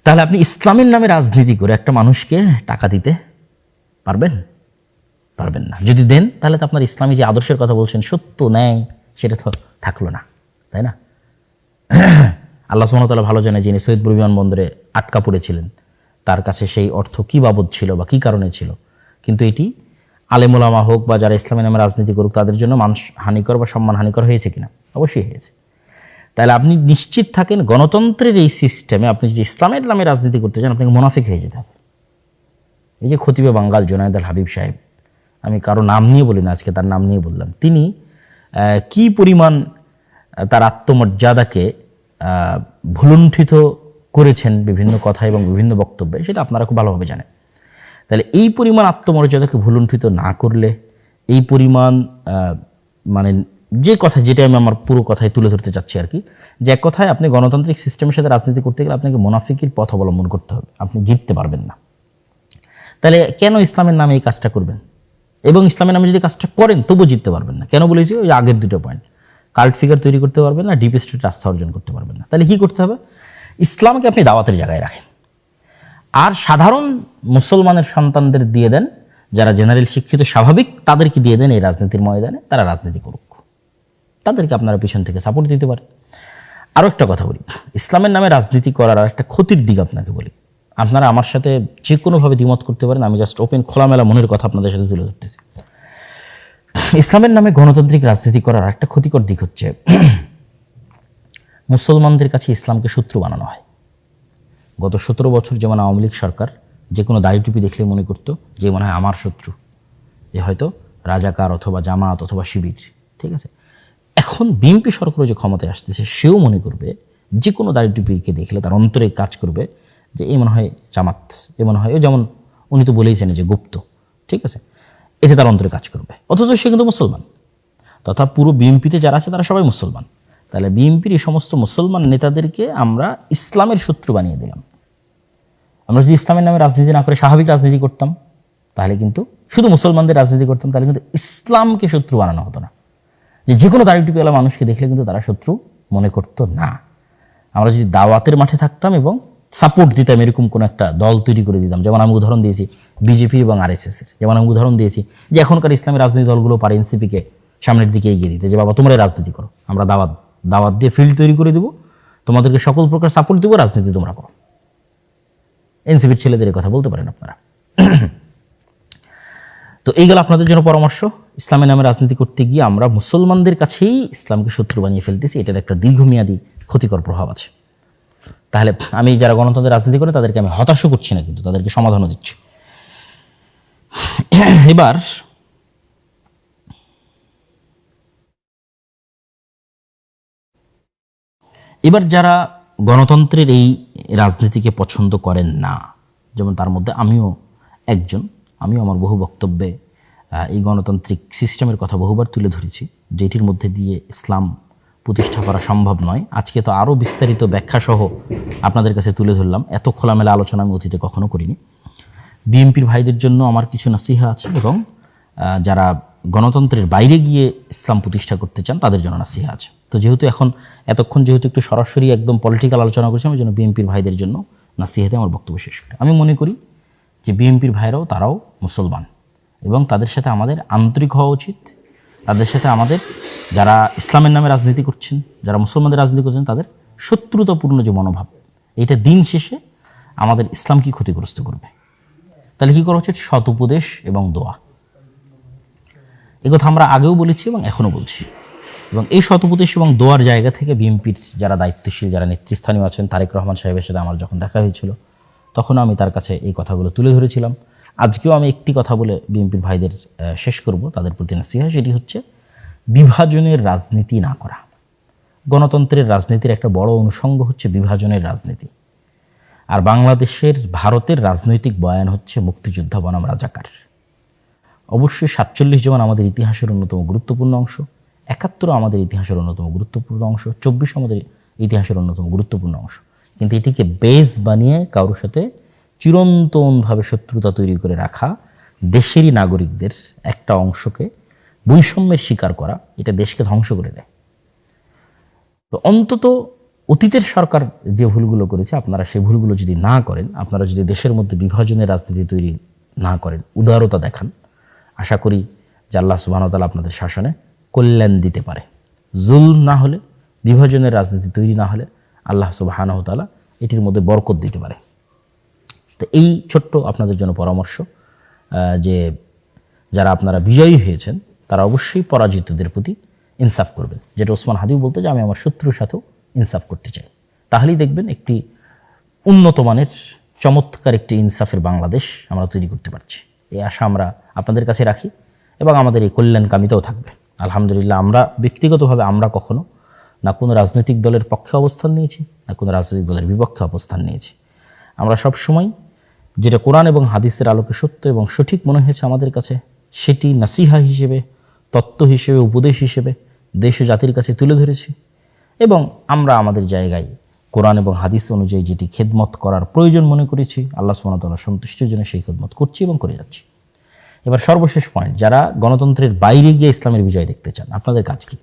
[SPEAKER 1] তাহলে আপনি ইসলামের নামে রাজনীতি করে একটা মানুষকে টাকা দিতে পারবেন? পারবেন না। যদি দেন তাহলে তো আপনার ইসলামী যে আদর্শের কথা বলছেন, সত্য ন্যায়, সেটা তো থাকলো না, তাই না? আল্লাহ সুবহানাহু ওয়া তাআলা ভালো জানে, যিনি সৈয়দপুর বিমানবন্দরে আটকা পড়েছিলেন তার কাছে সেই অর্থ কী বাবদ ছিল বা কী কারণে ছিল। কিন্তু এটি আলেম ওলামা হোক বা যারা ইসলামের নামে রাজনীতি করুক তাদের জন্য মান হানিকর বা সম্মান হানিকর হয়েছে কিনা? অবশ্যই হয়েছে। তাহলে আপনি নিশ্চিত থাকেন গণতন্ত্রের এই সিস্টেমে আপনি যদি ইসলামের নামে রাজনীতি করতে চান আপনাকে মুনাফিক হয়ে যেতে হবে। এই যে খতিবে বাঙ্গাল জুনায়েদ আল হাবিব সাহেব, আমি কারো নাম নিয়ে বলি না, আজকে তার নাম নিয়ে বললাম, তিনি কি পরিমাণ তার আত্মমর্যাদাকে ভুলুণ্ঠিত করেছেন বিভিন্ন কথা এবং বিভিন্ন বক্তব্যে, সেটা আপনারা খুব ভালোভাবে জানেন। তাহলে এই পরিমাণ আত্মমর্যাদাকে ভুলুণ্ঠিত না করলে, এই পরিমাণ মানে যে কথা, যেটা আমি আমার পুরো কথায় তুলে ধরতে চাচ্ছি আর কি, যে এক কথায় আপনি গণতান্ত্রিক সিস্টেমের সাথে রাজনীতি করতে গেলে আপনাকে মুনাফিকির পথ অবলম্বন করতে হবে, আপনি জিততে পারবেন না। তাহলে কেন ইসলামের নামে এই কাজটা করবেন? এবং ইসলামের নামে যদি কাজটা করেন তবুও জিততে পারবেন না। কেন বলেছি? ওই আগের দুটো পয়েন্ট, কাল্ট ফিগার তৈরি করতে পারবেন না, ডিপ স্টেট আস্থা অর্জন করতে পারবেন না। তাহলে কি করতে হবে? ইসলামকে আপনি দাওয়াতের জায়গায় রাখেন, আর সাধারণ মুসলমানের সন্তানদের দিয়ে দেন, যারা জেনারেল শিক্ষিত স্বাভাবিক, তাদেরকে দিয়ে দেন এই রাজনীতির ময়দানে, তারা রাজনীতি করুক, তাদেরকে আপনারা পিছন থেকে সাপোর্ট দিতে পারেন। আরও একটা কথা বলি, ইসলামের নামে রাজনীতি করার আর একটা ক্ষতির দিক আপনাকে বলি। আপনারা আমার সাথে যে কোনোভাবে দ্বিমত করতে পারেন, আমি জাস্ট ওপেন খোলামেলা মনের কথা আপনাদের সাথে তুলে ধরতেছি। ইসলামের নামে গণতান্ত্রিক রাজনীতি করার একটা ক্ষতিকর দিক হচ্ছে মুসলমানদের কাছে ইসলামকে শত্রু বানানো হয়। গত 17 বছর যেমন আওয়ামী লীগ সরকার যে কোনো দাড়ি টুপি দেখলে মনে করতো যে মনে হয় আমার শত্রু, যে হয়তো রাজাকার অথবা জামাত অথবা শিবির, ঠিক আছে। এখন বিএনপি সরকারও যে ক্ষমতায় আসতেছে, সেও মনে করবে, যে কোনো দাড়ি টুপিকে দেখলে তার অন্তরে কাজ করবে যে এই মনে হয় জামাত, এ মনে হয়, যেমন উনি তো বলেইছেন যে গুপ্ত, ঠিক আছে, এটা তার অন্তরে কাজ করবে। অথচ সে কিন্তু মুসলমান, তথা পুরো বিএনপিতে যারা আছে তারা সবাই মুসলমান। তাহলে বিএনপির এই সমস্ত মুসলমান নেতাদেরকে আমরা ইসলামের শত্রু বানিয়ে দিলাম। আমরা যদি ইসলামের নামে রাজনীতি না করে স্বাভাবিক রাজনীতি করতাম, তাহলে কিন্তু শুধু মুসলমানদের রাজনীতি করতাম, তাহলে কিন্তু ইসলামকে শত্রু বানানো হতো না। যে কোনো দাড়ি টুপিওয়ালা মানুষকে দেখলে কিন্তু তারা শত্রু মনে করতো না। আমরা যদি দাওয়াতের মাঠে থাকতাম এবং সাপোর্ট দিতাম, এরকম কোনো একটা দল তৈরি করে দিতাম, যেমন আমি উদাহরণ দিয়েছি বিজেপি এবং আরএসএসের, যেমন আমি উদাহরণ দিয়েছি যে এখনকার ইসলামী রাজনীতি দলগুলো পারে এনসিপিকে সামনের দিকে এগিয়ে দিতে, যে বাবা তোমরাই রাজনীতি করো, আমরা দাওয়াত দিয়ে ফিল্ড তৈরি করে দেবো, তোমাদেরকে সকল প্রকার সাপোর্ট দেবো, রাজনীতি তোমরা করো। এনসিপির ছেলেদের কথা বলতে পারেন আপনারা। তো এইগুলো আপনাদের জন্য পরামর্শ। ইসলামের নামে রাজনীতি করতে গিয়ে আমরা মুসলমানদের কাছেই ইসলামকে শত্রু বানিয়ে ফেলতেছি, এটার একটা দীর্ঘমেয়াদী ক্ষতিকর প্রভাব আছে। তাহলে আমি যারা গণতন্ত্রের রাজনীতি করে তাদেরকে আমি হতাশ করছি না, কিন্তু তাদেরকে সমাধানও দিচ্ছি। এবার যারা গণতন্ত্রের এই রাজনীতিকে পছন্দ করেন না, যেমন তার মধ্যে আমিও একজন, আমিও আমার বহু বক্তব্যে এই গণতান্ত্রিক সিস্টেমের কথা বহুবার তুলে ধরেছি, যেটির মধ্যে দিয়ে ইসলাম প্রতিষ্ঠা করা সম্ভব নয়। আজকে তো আরও বিস্তারিত ব্যাখ্যাসহ আপনাদের কাছে তুলে ধরলাম, এত খোলামেলা আলোচনা আমি অতীতে কখনো করিনি। বিএনপির ভাইদের জন্য আমার কিছু নাসিহা আছে, এবং যারা গণতন্ত্রের বাইরে গিয়ে ইসলাম প্রতিষ্ঠা করতে চান তাদের জন্য নাসিহা আছে। তো যেহেতু এতক্ষণ একটু সরাসরি একদম পলিটিক্যাল আলোচনা করছি, আমি জন্য বিএনপির ভাইদের জন্য নাসিহাতে আমার বক্তব্য শেষ করি। আমি মনে করি যে বিএনপির ভাইরাও তারাও মুসলমান, এবং তাদের সাথে আমাদের আন্তরিক হওয়া উচিত। তাদের সাথে আমাদের, যারা ইসলামের নামে রাজনীতি করছেন, যারা মুসলমানদের রাজনীতি করছেন, তাদের শত্রুতাপূর্ণ যে মনোভাব, এটা দিন শেষে আমাদের ইসলামকে ক্ষতিগ্রস্ত করবে। তাহলে কী করা উচিত? সৎ উপদেশ এবং দোয়া। কথা আমরা আগেও বলেছি এবং এখনও বলছি। এবং এই সৎ উপদেশ এবং দোয়ার জায়গা থেকে বিএনপির যারা দায়িত্বশীল, যারা নেতৃস্থানীয় আছেন, তারেক রহমান সাহেবের সাথে আমার যখন দেখা হয়েছিল তখনও আমি তার কাছে এই কথাগুলো তুলে ধরেছিলাম। আজকেও আমি একটি কথা বলে বিএনপির ভাইদের শেষ করব, তাদের প্রতি নাসিহা, সেটি হচ্ছে বিভাজনের রাজনীতি না করা। গণতন্ত্রের রাজনীতির একটা বড় অনুষঙ্গ হচ্ছে বিভাজনের রাজনীতি। আর বাংলাদেশের, ভারতের রাজনৈতিক বয়ান হচ্ছে মুক্তিযোদ্ধা বনাম রাজাকার। অবশ্যই 47 যেমন আমাদের ইতিহাসের অন্যতম গুরুত্বপূর্ণ অংশ, 71 আমাদের ইতিহাসের অন্যতম গুরুত্বপূর্ণ অংশ, 24 আমাদের ইতিহাসের অন্যতম গুরুত্বপূর্ণ অংশ, কিন্তু এটিকে বেস বানিয়ে কারোর সাথে চিরন্তনভাবে শত্রুতা তৈরি করে রাখা, দেশেরই নাগরিকদের একটা অংশকে বৈষম্যের শিকার করা, এটা দেশকে ধ্বংস করে দেয়। তো অন্তত অতীতের সরকার যে ভুলগুলো করেছে, আপনারা সেই ভুলগুলো যদি না করেন, আপনারা যদি দেশের মধ্যে বিভাজনের রাজনীতি তৈরি না করেন, উদারতা দেখান, আশা করি যে আল্লাহ সুবহানাহু ওয়া তাআলা আপনাদের শাসনে কল্যাণ দিতে পারে। জুলম না হলে, বিভাজনের রাজনীতি তৈরি না হলে আল্লাহ সুবহানাহু ওয়া তাআলা এটির মধ্যে বরকত দিতে পারে। তো এই ছোট্ট আপনাদের জন্য পরামর্শ যে যারা আপনারা বিজয়ী হয়েছেন তারা অবশ্যই পরাজিতদের প্রতি ইনসাফ করবেন, যেটা ওসমান হাদিও বলতো যে আমি আমার শত্রুর সাথেও ইনসাফ করতে চাই। তাহলেই দেখবেন একটি উন্নত মানের চমৎকার একটি ইনসাফের বাংলাদেশ আমরা তৈরি করতে পারছি। এই আশা আমরা আপনাদের কাছে রাখি এবং আমাদের এই কল্যাণকামিতাও থাকবে। আলহামদুলিল্লাহ, আমরা ব্যক্তিগতভাবে আমরা কখনো না কোনো রাজনৈতিক দলের পক্ষে অবস্থান নিয়েছি, না কোনো রাজনৈতিক দলের বিপক্ষে অবস্থান নিয়েছি। আমরা সব সময় যেটা কোরআন এবং হাদিসের আলোকে সত্য এবং সঠিক মনে হয়েছে আমাদের কাছে, সেটি নাসিহা হিসেবে, তত্ত্ব হিসেবে, উপদেশ হিসেবে দেশ ও জাতির কাছে তুলে ধরেছি এবং আমরা আমাদের জায়গায় কোরআন এবং হাদিস অনুযায়ী যেটি খেদমত করার প্রয়োজন মনে করেছি, আল্লাহ সুবহানাহু ওয়া তাআলার সন্তুষ্টির জন্য সেই খেদমত করছি এবং করে যাচ্ছি। এবার সর্বশেষ পয়েন্ট, যারা গণতন্ত্রের বাইরে গিয়ে ইসলামের বিজয় দেখতে চান, আপনাদের কাজ কি?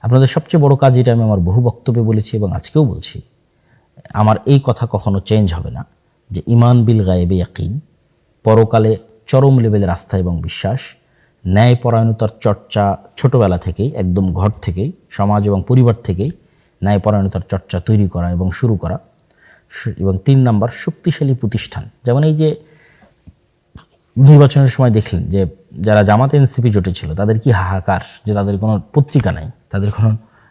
[SPEAKER 1] আপনাদের সবচেয়ে বড় কাজ, এটা আমি আমার বহু বক্তব্যে বলেছি এবং আজকেও বলছি, আমার এই কথা কখনো চেঞ্জ হবে না, যে ইমান বিল গায়েবে ইয়াকিন, পরকালে চরম লেভেলের আস্থা এবং বিশ্বাস, ন্যায়পরায়ণতার চর্চা ছোটোবেলা থেকেই, একদম ঘর থেকেই, সমাজ এবং পরিবার থেকেই ন্যায়পরায়ণতার চর্চা তৈরি করা এবং শুরু করা। এবং 3 নাম্বার, শক্তিশালী প্রতিষ্ঠান। যেমন এই যে নির্বাচনের সময় দেখলেন যে যারা জামাত এনসিপি জোটে ছিল তাদের কি হাহাকার, যে তাদের কোনো পত্রিকা নাই, তাদের কোনো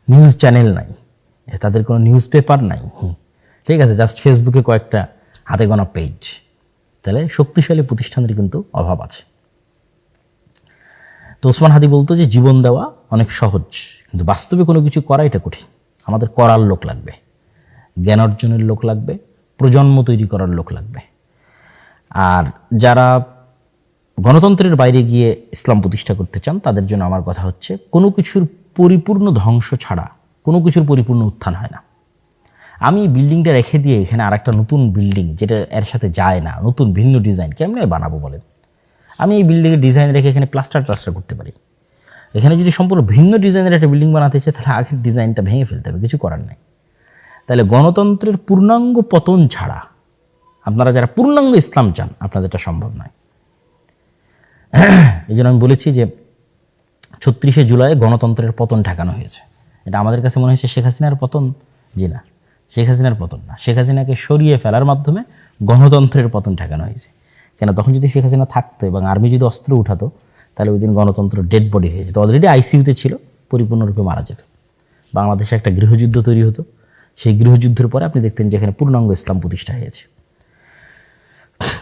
[SPEAKER 1] নিউজ চ্যানেল নাই, তাদের কোনো নিউজ পেপার নাই, ঠিক আছে, জাস্ট ফেসবুকে কয়েকটা হাতে গোনা পেজ। তাহলে শক্তিশালী প্রতিষ্ঠানের কিন্তু অভাব আছে। তো ওসমান হাদি বলতো যে জীবন দেওয়া অনেক সহজ, কিন্তু বাস্তবে কোনো কিছু করা এটা কঠিন। আমাদের করার লোক লাগবে, জ্ঞান অর্জনের লোক লাগবে, প্রজন্ম তৈরি করার লোক লাগবে। আর যারা গণতন্ত্রের বাইরে গিয়ে ইসলাম প্রতিষ্ঠা করতে চান তাদের জন্য আমার কথা হচ্ছে, কোনো কিছুর পরিপূর্ণ ধ্বংস ছাড়া কোনো কিছুর পরিপূর্ণ উত্থান হয় না। আমি বিল্ডিংটা রেখে দিয়ে এখানে আর একটা নতুন বিল্ডিং যেটা এর সাথে যায় না, নতুন ভিন্ন ডিজাইন কেমনে বানাবো বলেন? আমি এই বিল্ডিংয়ের ডিজাইন রেখে এখানে প্লাস্টার করতে পারি। এখানে যদি সম্পূর্ণ ভিন্ন ডিজাইনের একটা বিল্ডিং বানাতে চাই তাহলে আগের ডিজাইনটা ভেঙে ফেলতে হবে, কিছু করার নেই। তাহলে গণতন্ত্রের পূর্ণাঙ্গ পতন ছাড়া আপনারা যারা পূর্ণাঙ্গ ইসলাম চান আপনাদের এটা সম্ভব নয়। এই জন্য আমি বলেছি যে 36শে জুলাই গণতন্ত্রের পতন ঠেকানো হয়েছে। এটা আমাদের কাছে মনে হয়েছে শেখ হাসিনার পতন, জি না, শেখ হাসিনার পতন না, শেখ হাসিনাকে সরিয়ে ফেলার মাধ্যমে গণতন্ত্রের পতন ঠেকানো হয়েছে। কেন, তখন যদি শেখ হাসিনা থাকতো এবং আর্মি যদি অস্ত্র উঠাতো তাহলে ওই দিন গণতন্ত্র ডেড বডি হয়ে যেত, অলরেডি আইসিইউতে ছিল, পরিপূর্ণরূপে মারা যেত। বাংলাদেশে একটা গৃহযুদ্ধ তৈরি হতো, সেই গৃহযুদ্ধের পরে আপনি দেখতেন যেখানে পূর্ণাঙ্গ ইসলাম প্রতিষ্ঠা হয়েছে।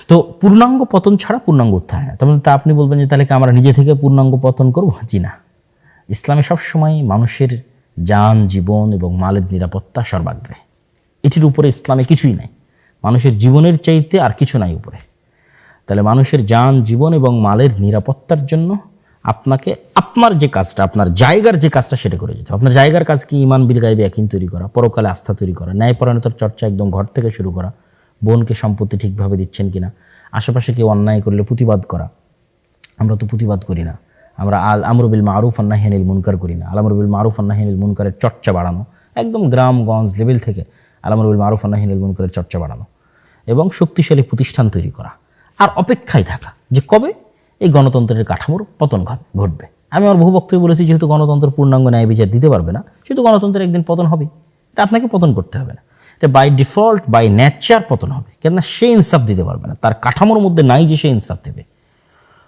[SPEAKER 1] তো পূর্ণাঙ্গ পতন ছাড়া পূর্ণাঙ্গ উত্থান হয় না। তখন তা আপনি বলবেন যে তাহলে কি আমরা নিজে থেকে পূর্ণাঙ্গ পতন করব? জি না, ইসলামে সবসময় মানুষের যান, জীবন এবং মালের নিরাপত্তা সর্বাগ্রে। এটির উপরে ইসলামে কিছুই নাই, মানুষের জীবনের চাইতে আর কিছু নাই উপরে। তাহলে মানুষের যান, জীবন এবং মালের নিরাপত্তার জন্য আপনাকে আপনার যে কাজটা, আপনার জায়গার যে কাজটা সেটা করে যেতে। আপনার জায়গার কাজ কি? ইমান বিল গায়বে ইয়াকিন তৈরি করা, পরকালে আস্থা তৈরি করা, ন্যায়পরায়ণতার চর্চা একদম ঘর থেকে শুরু করা, বোনকে সম্পত্তি ঠিকভাবে দিচ্ছেন কিনা, আশেপাশে কেউ অন্যায় করলে প্রতিবাদ করা। আমরা তো প্রতিবাদ করি না, আমরা আল আমরু বিল মারুফ ওয়ান নাহি আনিল মুনকার করি না। আল আমরু বিল মারুফ ওয়ান নাহি আনিল মুনকারের চর্চা বাড়ানো, একদম গ্রামগঞ্জ লেভেল থেকে আল আমরু বিল মারুফ ওয়ান নাহি আনিল মুনকারের চর্চা বাড়ানো এবং শক্তিশালী প্রতিষ্ঠান তৈরি করা। আর অপেক্ষায় থাকা যে কবে এই গণতন্ত্রের কাঠামোর পতন ঘটবে। আমি আমার বহু বক্তব্য বলেছি, যেহেতু গণতন্ত্র পূর্ণাঙ্গ ন্যায় বিচার দিতে পারবে না, সেহেতু গণতন্ত্রের একদিন পতন হবে। এটা আপনাকে পতন করতে হবে না, এটা বাই ডিফল্ট, বাই নেচার পতন হবে। কেননা সে ইনসাফ দিতে পারবে না, তার কাঠামোর মধ্যে নাই যে সে ইনসাফ দেবে।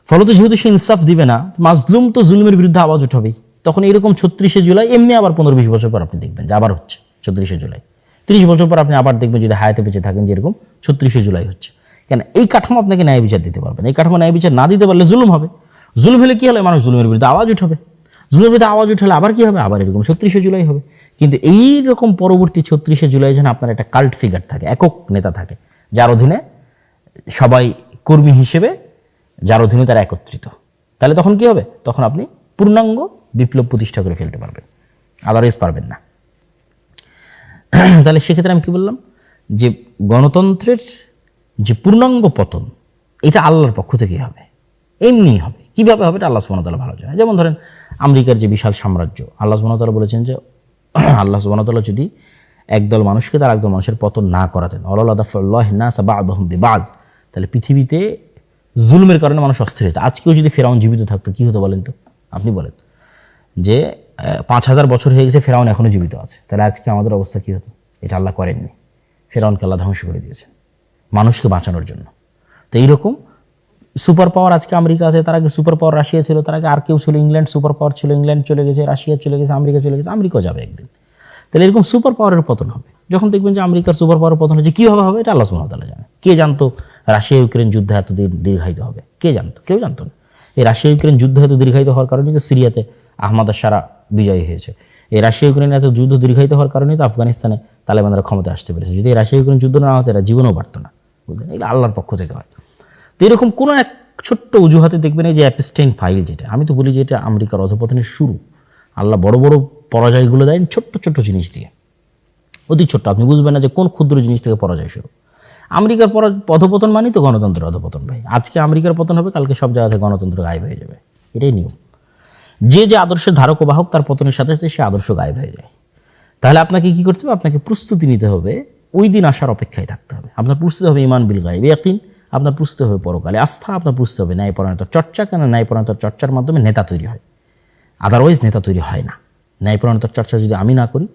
[SPEAKER 1] ফলত যেহেতু সে ইনসাফ দিবে না, মাজলুম তো জুলুমের বিরুদ্ধে আওয়াজ উঠাবেই। তখন এরকম 36শে জুলাই এমনি আবার 15-20 বছর পর আপনি দেখবেন যে আবার হচ্ছে 36শে জুলাই। 30 বছর পর আপনি আবার দেখবেন, যদি হায়াতে বেঁচে থাকেন, যেরকম 36শে জুলাই হচ্ছে। কেন, এই কাঠামো আপনাকে ন্যায় বিচার দিতে পারবে না। এই কাঠামো ন্যায় বিচার না দিতে পারলে জুলুম হবে। জুলুম হলে কি হলে মানুষ জুলুমের বিরুদ্ধে আওয়াজ উঠাবে। জুলুমের বিরুদ্ধে আওয়াজ উঠালে আবার কি হবে? আবার এরকম 36শে জুলাই হবে। কিন্তু এই রকম পরবর্তী 36শে জুলাই যেন আপনার একটা কাল্ট ফিগার থাকে, একক নেতা থাকে, যার অধীনে সবাই কর্মী হিসেবে, যার অধীনে তারা একত্রিত। তাহলে তখন কি হবে? তখন আপনি পূর্ণাঙ্গ বিপ্লব প্রতিষ্ঠা করে ফেলতে পারবেন, আদারওয়াইজ পারবেন না। তাহলে সেক্ষেত্রে আমি কি বললাম, যে গণতন্ত্রের যে পূর্ণাঙ্গ পতন এটা আল্লাহর পক্ষ থেকেই হবে, এমনিই হবে। কীভাবে হবে এটা আল্লাহ সুবহানাহু ওয়া তাআলা ভালো জানেন। যেমন ধরেন আমেরিকার যে বিশাল সাম্রাজ্য, আল্লাহ সুবহানাহু ওয়া তাআলা বলেছেন যে আল্লাহ সুবহানাহু ওয়া তাআলা যদি একদল মানুষকে তার একদল মানুষের পতন না করাতেন, আল্লাহ দাফাল্লাহি নাস বা'দহুম বিবা'দ, তাহলে পৃথিবীতে জুলুমের কারণে মানুষ অস্থির হতো। আজকেও যদি ফেরাউন জীবিত থাকতো কি হতো বলেন তো? আপনি বলেন যে 5,000 বছর হয়ে গেছে, ফেরাউন এখনো জীবিত আছে, তাহলে আজকে আমাদের অবস্থা কি হতো? এটা আল্লাহ করেননি, ফেরাউনকে আল্লাহ ধ্বংস করে দিয়েছেন মানুষকে বাঁচানোর জন্য। তো এইরকম সুপার পাওয়ার আজকে আমেরিকা আছে, তার আগে সুপার পাওয়ার রাশিয়া ছিল, তার আগে আর কেউ ছিল, ইংল্যান্ড সুপার পাওয়ার ছিল, ইংল্যান্ড চলে গেছে, রাশিয়া চলে গেছে, আমেরিকা চলে গেছে, আমেরিকাও যাবে একদিন। তাহলে এরকম সুপার পাওয়ারের পতন হবে। যখন দেখবেন যে আমেরিকার সুপার পাওয়ারের পতন হচ্ছে, কীভাবে হবে এটা আল্লাহ সুবহানাহু ওয়া তাআলা জানে। কে জানতো রাশিয়া ইউক্রেন যুদ্ধ এত দীর্ঘায়িত হবে? কে জানতো? কেউ জানতো না। এই রাশিয়া ইউক্রেন যুদ্ধ এত দীর্ঘায়িত হওয়ার কারণে যে সিরিয়াতে আহমদ আশ-শারা বিজয়ী হয়েছে। এই রাশিয়া ইউক্রেন এত যুদ্ধ দীর্ঘায়িত হওয়ার কারণেই তো আফগানিস্তানে তালেবানরা ক্ষমতায় আসতে পেরেছে। যদি এই রাশিয়া ইউক্রেন যুদ্ধ না হতো এরা জীবনও পারতো না, বুঝলেন? এগুলো আল্লাহর পক্ষ থেকে হয়। তো এরকম কোনো এক ছোট্ট অজুহাতে দেখবেন এই যে অ্যাপস্টেইন ফাইল, যেটা আমি তো বলি যে এটা আমেরিকার অধপতনের শুরু। আল্লাহ বড় বড় পরাজয়গুলো দেন ছোট্ট ছোট্ট জিনিস দিয়ে, অতি ছোট্ট, আপনি বুঝবেন না যে কোন ক্ষুদ্র জিনিস থেকে পরাজয় শুরু। আমেরিকার অধপতন মানেই তো গণতন্ত্রের অধপতন ভাই। আজকে আমেরিকার পতন হবে, কালকে সব জায়গা থেকে গণতন্ত্র গায়েব হয়ে যাবে, এটাই নিয়ম। যে যে আদর্শের ধারক ও বাহক, তার পতনের সাথে সাথে সে আদর্শ গায়েব হয়ে যায়। তাহলে আপনাকে কি করতে হবে? আপনাকে প্রস্তুতি নিতে হবে, ওই দিন আসার অপেক্ষায় থাকতে হবে। আপনার প্রস্তুতি হবে ঈমান বিল গায়ব, ইয়াকিন। আপনার প্রস্তুতি হবে পরকালে আস্থা। আপনার প্রস্তুতি হবে ন্যায়পরায়ণতার চর্চা, কেন ন্যায়পরায়ণতার চর্চার মাধ্যমে নেতা তৈরি হয়, আদারওয়াইজ নেতা তৈরি হয় না। ন্যায়পরায়ণতার চর্চা যদি আমি না করি,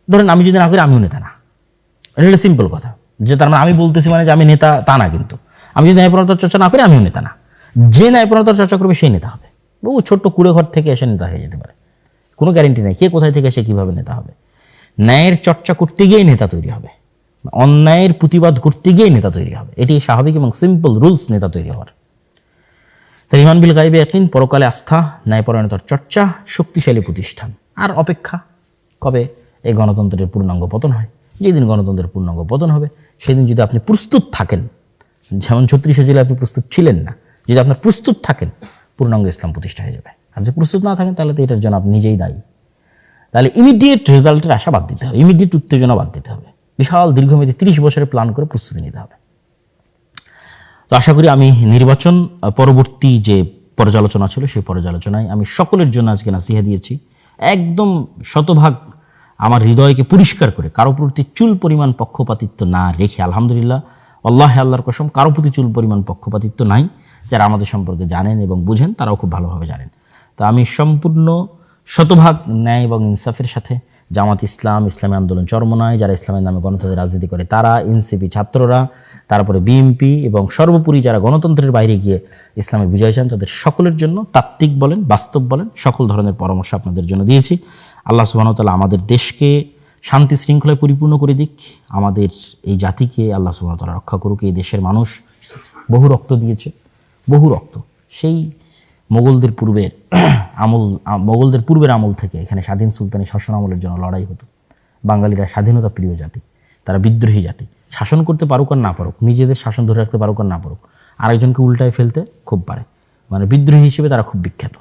[SPEAKER 1] ধরেন আমি যদি না করি, আমিও নেতা না। এটা হলো সিম্পল কথা, যে তার মানে আমি বলতেছি মানে যে আমি নেতা তা না। কিন্তু আমি যদি ন্যায়পরায়ণতার চর্চা না করি, আমিও নেতা না। যে ন্যায়পরায়ণতার চর্চা করবে সেই নেতা হবে। বহু ছোট্ট কুড়ে ঘর থেকে এসে নেতা হয়ে যেতে পারে, কোনো গ্যারেন্টি নেই কে কোথায় থেকে এসে কীভাবে নেতা হবে। ন্যায়ের চর্চা করতে গিয়েই নেতা তৈরি হবে, অন্যায়ের প্রতিবাদ করতে গিয়েই নেতা তৈরি হবে। এটি স্বাভাবিক এবং সিম্পল রুলস নেতা তৈরি হওয়ার। তাই ঈমান বিল গায়ব, ইয়াকিন, পরকালে আস্থা, ন্যায়পরায়ণতার চর্চা, শক্তিশালী প্রতিষ্ঠান। আর অপেক্ষা কবে এই গণতন্ত্রের পূর্ণাঙ্গ পতন হয়। যেদিন গণতন্ত্রের পূর্ণাঙ্গ পতন হবে, সেদিন যদি আপনি প্রস্তুত থাকেন, যেমন 36 জেলায় আপনি প্রস্তুত ছিলেন না, যদি আপনার প্রস্তুত থাকেন, পূর্ণাঙ্গ ইসলাম প্রতিষ্ঠা হয়ে যাবে। আর যদি প্রস্তুত না থাকেন, তাহলে তো এটার জন্য আপনি নিজেই দায়ী। তাহলে ইমিডিয়েট রেজাল্টের আশা বাদ দিতে হবে, ইমিডিয়েট উত্তেজনা বাদ দিতে হবে, বিশাল দীর্ঘমেয়াদী 30 বছরের প্ল্যান করে প্রস্তুতি নিতে হবে। তো আশা করি আমি নির্বাচন পরবর্তী যে পর্যালোচনা ছিল, সেই পর্যালোচনায় আমি সকলের জন্য আজকে নাসিহা দিয়েছি, একদম শতভাগ আমার হৃদয়কে পরিষ্কার করে, কারো প্রতি চুল পরিমাণ পক্ষপাতিত্ব না রেখে। আলহামদুলিল্লাহ, আল্লাহে আল্লাহর কসম, কারো প্রতি চুল পরিমাণ পক্ষপাতিত্ব নাই। যারা আমাদের সম্পর্কে জানেন এবং বুঝেন, তারাও খুব ভালোভাবে জানেন। তো আমি সম্পূর্ণ শতভাগ ন্যায় এবং ইনসাফের সাথে জামাত ইসলাম, ইসলামী আন্দোলন চরমনায়, যারা ইসলামের নামে গণতন্ত্রের রাজনীতি করে তারা, এনসিপি ছাত্ররা, তারপরে বিএনপি, এবং সর্বোপরি যারা গণতন্ত্রের বাইরে গিয়ে ইসলামের বিজয় চান, তাদের সকলের জন্য তাত্ত্বিক বলেন, বাস্তব বলেন, সকল ধরনের পরামর্শ আপনাদের জন্য দিয়েছি। আল্লাহ সুবহানাহু ওয়া তাআলা আমাদের দেশকে শান্তি শৃঙ্খলায় পরিপূর্ণ করে দিক, আমাদের এই জাতিকে আল্লাহ সুবহানাহু ওয়া তাআলা রক্ষা করুক। এই দেশের মানুষ বহু রক্ত দিয়েছে, বহু রক্ত। সেই মোগলদের পূর্বের আমল থেকে এখানে স্বাধীন সুলতানি শাসন আমলের জন্য লড়াই হতো। বাঙালিরা স্বাধীনতা প্রিয় জাতি, তারা বিদ্রোহী জাতি। শাসন করতে পারুক আর না পারুক, নিজেদের শাসন ধরে রাখতে পারুক আর না পারুক, আরেকজনকে উল্টায় ফেলতে খুব পারে। মানে বিদ্রোহী হিসেবে তারা খুব বিখ্যাত।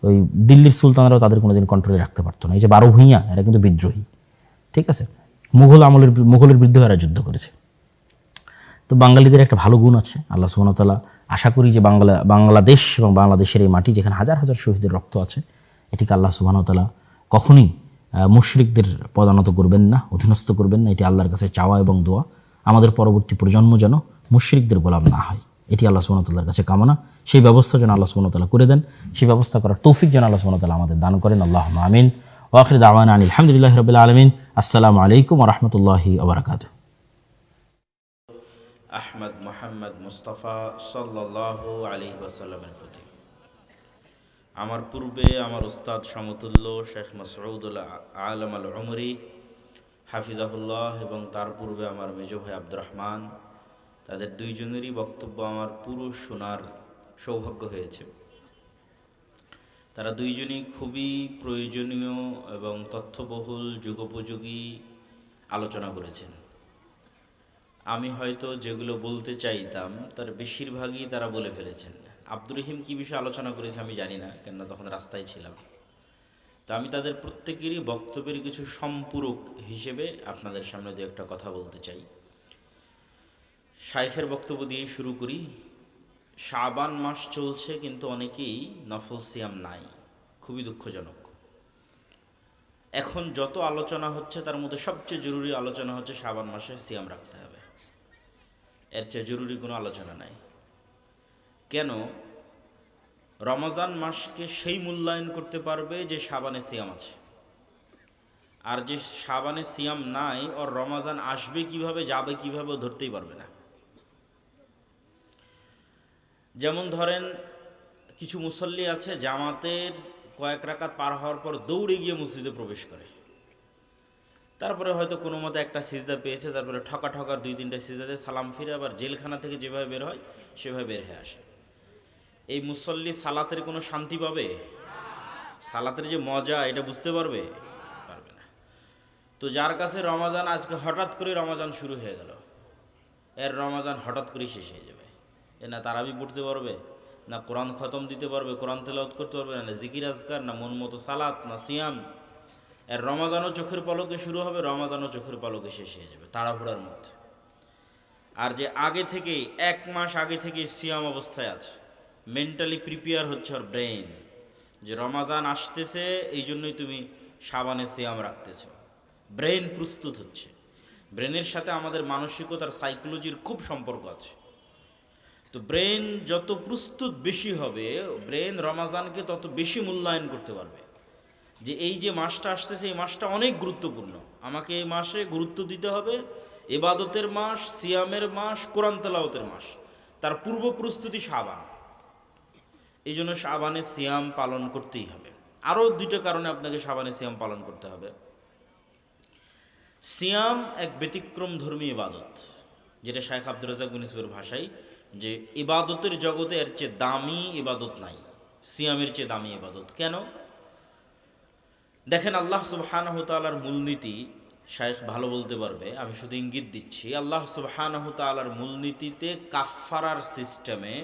[SPEAKER 1] ওই দিল্লির সুলতানরাও তাদের কোনোদিন কন্ট্রোলে রাখতে পারতো না। এই যে 12 ভূঁইয়া, এরা কিন্তু বিদ্রোহী, ঠিক আছে? মুঘলের বিরুদ্ধে এরা যুদ্ধ করেছে। তো বাঙালিদের একটা ভালো গুণ আছে, আল্লাহ সুবহানাহু ওয়া তাআলা আশা করি যে বাংলাদেশ এবং বাংলাদেশের এই মাটি, যেখানে হাজার হাজার শহীদের রক্ত আছে, এটিকে আল্লাহ সুবহানাহু ওয়া তাআলা কখনোই মুশরিকদের পদানত করবেন না, অধীনস্থ করবেন না। এটি আল্লাহর কাছে চাওয়া এবং দোয়া। আমাদের পরবর্তী প্রজন্ম যেন মুশরিকদের গোলাম না হয়, এটি আল্লাহ সুবহানাহু ওয়া তাআলার কাছে কামনা। সেই ব্যবস্থা যেন আল্লাহ সুবহানাহু ওয়া তাআলা করে দেন, সেই ব্যবস্থা করার তৌফিক যেন আল্লাহ সুবহানাহু ওয়া তাআলা আমাদের দান করেন। আল্লাহুম্মা আমিন। ওয়া আখিরু দাওয়ানা আনিল হামদুলিল্লাহি রাব্বিল আলামিন। আসসালামু আলাইকুম ওয়া রাহমাতুল্লাহি ওয়া বারাকাতুহু।
[SPEAKER 2] আহমদ মোহাম্মদ মুস্তাফা সাল্লাল্লাহু আলাইহি ওয়াসাল্লামের প্রতি। আমার পূর্বে আমার উস্তাদ সমতুল্য শেখ মাসউদুল আলম আল উমরি হাফিজাহুল্লাহ, এবং তার পূর্বে আমার মেজ ভাই আব্দুর রহমান, তাদের দুইজনেরই বক্তব্য আমার পুরো শোনার সৌভাগ্য হয়েছে। তারা দুইজনই খুবই প্রয়োজনীয় এবং তথ্যবহুল যুগোপযোগী আলোচনা করেছেন। আমি হয়তো যেগুলো বলতে চাইতাম তার বেশিরভাগই তারা বলে ফেলেছেন। আব্দুর রহিম কী বিষয়ে আলোচনা করেছে আমি জানি না, কেননা তখন রাস্তায় ছিলাম। তো আমি তাদের প্রত্যেকেরই বক্তব্যের কিছু সম্পূরক হিসেবে আপনাদের সামনে দু একটা কথা বলতে চাই। শাইখের বক্তব্য দিয়ে শুরু করি। শাবান মাস চলছে, কিন্তু অনেকেই নফল সিয়াম নাই, খুবই দুঃখজনক। এখন যত আলোচনা হচ্ছে তার মধ্যে সবচেয়ে জরুরি আলোচনা হচ্ছে শাবান মাসে সিয়াম রাখতে হবে। এর চেয়ে জরুরি কোনো আলোচনা নাই। কেন? রমজান মাসকে সেই মূল্যায়ন করতে পারবে যে শাবানে সিয়াম আছে। আর যে শাবানে সিয়াম নাই, ওর রমজান আসবে কিভাবে যাবে কিভাবে ও ধরতেই পারবে না। যেমন ধরেন কিছু মুসল্লি আছে জামাতের কয়েক রাকাত পার হওয়ার পর দৌড়ে গিয়ে মসজিদে প্রবেশ করে, তারপরে হয়তো কোনো মতে একটা সিজদা পেয়েছে, তারপরে ঠকা ঠকার 2-3টা সিজদাতে সালাম ফিরে আবার জেলখানা থেকে যেভাবে বের হয় সেভাবে বের হয়ে আসে। এই মুসল্লি সালাতের কোনো শান্তি পাবে? সালাতের যে মজা এটা বুঝতে পারবে? পারবে না। তো যার কাছে রমাজান আজকে হঠাৎ করে রমাজান শুরু হয়ে গেল, এর রমাজান হঠাৎ করে শেষ হয়ে যাবে, এ না তারাবি পড়তে পারবে, না কোরআন খতম দিতে পারবে, কোরআন তেলাওয়াত করতে পারবে, না জিকির আজকার, না মন মতো সালাত, না সিয়াম। এর রমাজানও চোখের পলকে শুরু হবে, রমাজানও চোখের পলকে শেষ হয়ে যাবে, তাড়াহুড়ার মধ্যে। আর যে আগে থেকেই 1 মাস আগে থেকে সিয়াম অবস্থায় আছে, মেন্টালি প্রিপেয়ার হচ্ছে ওর ব্রেন যে রমাজান আসতেছে, এই জন্যই তুমি সাবানে সিয়াম রাখতেছ, ব্রেন প্রস্তুত হচ্ছে। ব্রেনের সাথে আমাদের মানসিকতার সাইকোলজির খুব সম্পর্ক আছে। তো ব্রেন যত প্রস্তুত বেশি হবে, ব্রেন রমাজানকে তত বেশি মূল্যায়ন করতে পারবে যে এই যে মাসটা আসতেছে এই মাসটা অনেক গুরুত্বপূর্ণ, আমাকে এই মাসে গুরুত্ব দিতে হবে। ইবাদতের মাস, সিয়ামের মাস, কোরআন তেলাওয়াতের মাস, তার পূর্ব প্রস্তুতি শাবান। এই জন্য শাবানে সিয়াম পালন করতেই হবে। আরও 2টা কারণে আপনাকে শাবানে সিয়াম পালন করতে হবে। সিয়াম এক ব্যতিক্রম ধর্মী ইবাদত, যেটা শাইখ আব্দুর রাজ্জাক বিন ইউসুফের ভাষায় যে ইবাদতের জগতে এর চেয়ে দামি ইবাদত নাই, সিয়ামের চেয়ে দামি ইবাদত। কেন? দেখেন আল্লাহ সুবহানাহু তাআলার মূলনীতি শাইখ ভালো বলতে পারবে, আমি শুধু ইঙ্গিত দিচ্ছি। আল্লাহ সুবহানাহু তাআলার মূলনীতিতে কাফফারার সিস্টেমে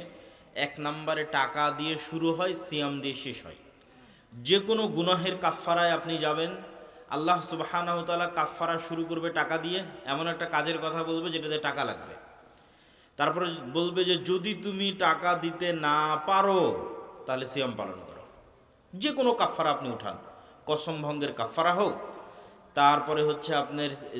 [SPEAKER 2] 1 নম্বরে টাকা দিয়ে শুরু হয়, সিয়াম দিয়ে শেষ হয়। যে কোনো গুনাহের কাফফারায় আপনি যাবেন, আল্লাহ সুবহানাহু তাআলা কাফফারা শুরু করবে টাকা দিয়ে, এমন একটা কাজের কথা বলবে যেটাতে টাকা লাগবে। তারপরে বলবে যে যদি তুমি টাকা দিতে না পারো তাহলে সিয়াম পালন করো। যে কোনো কাফফারা আপনি উঠান, কসম ভঙ্গের কাফফারা হোক, তারপরে হচ্ছে আপনার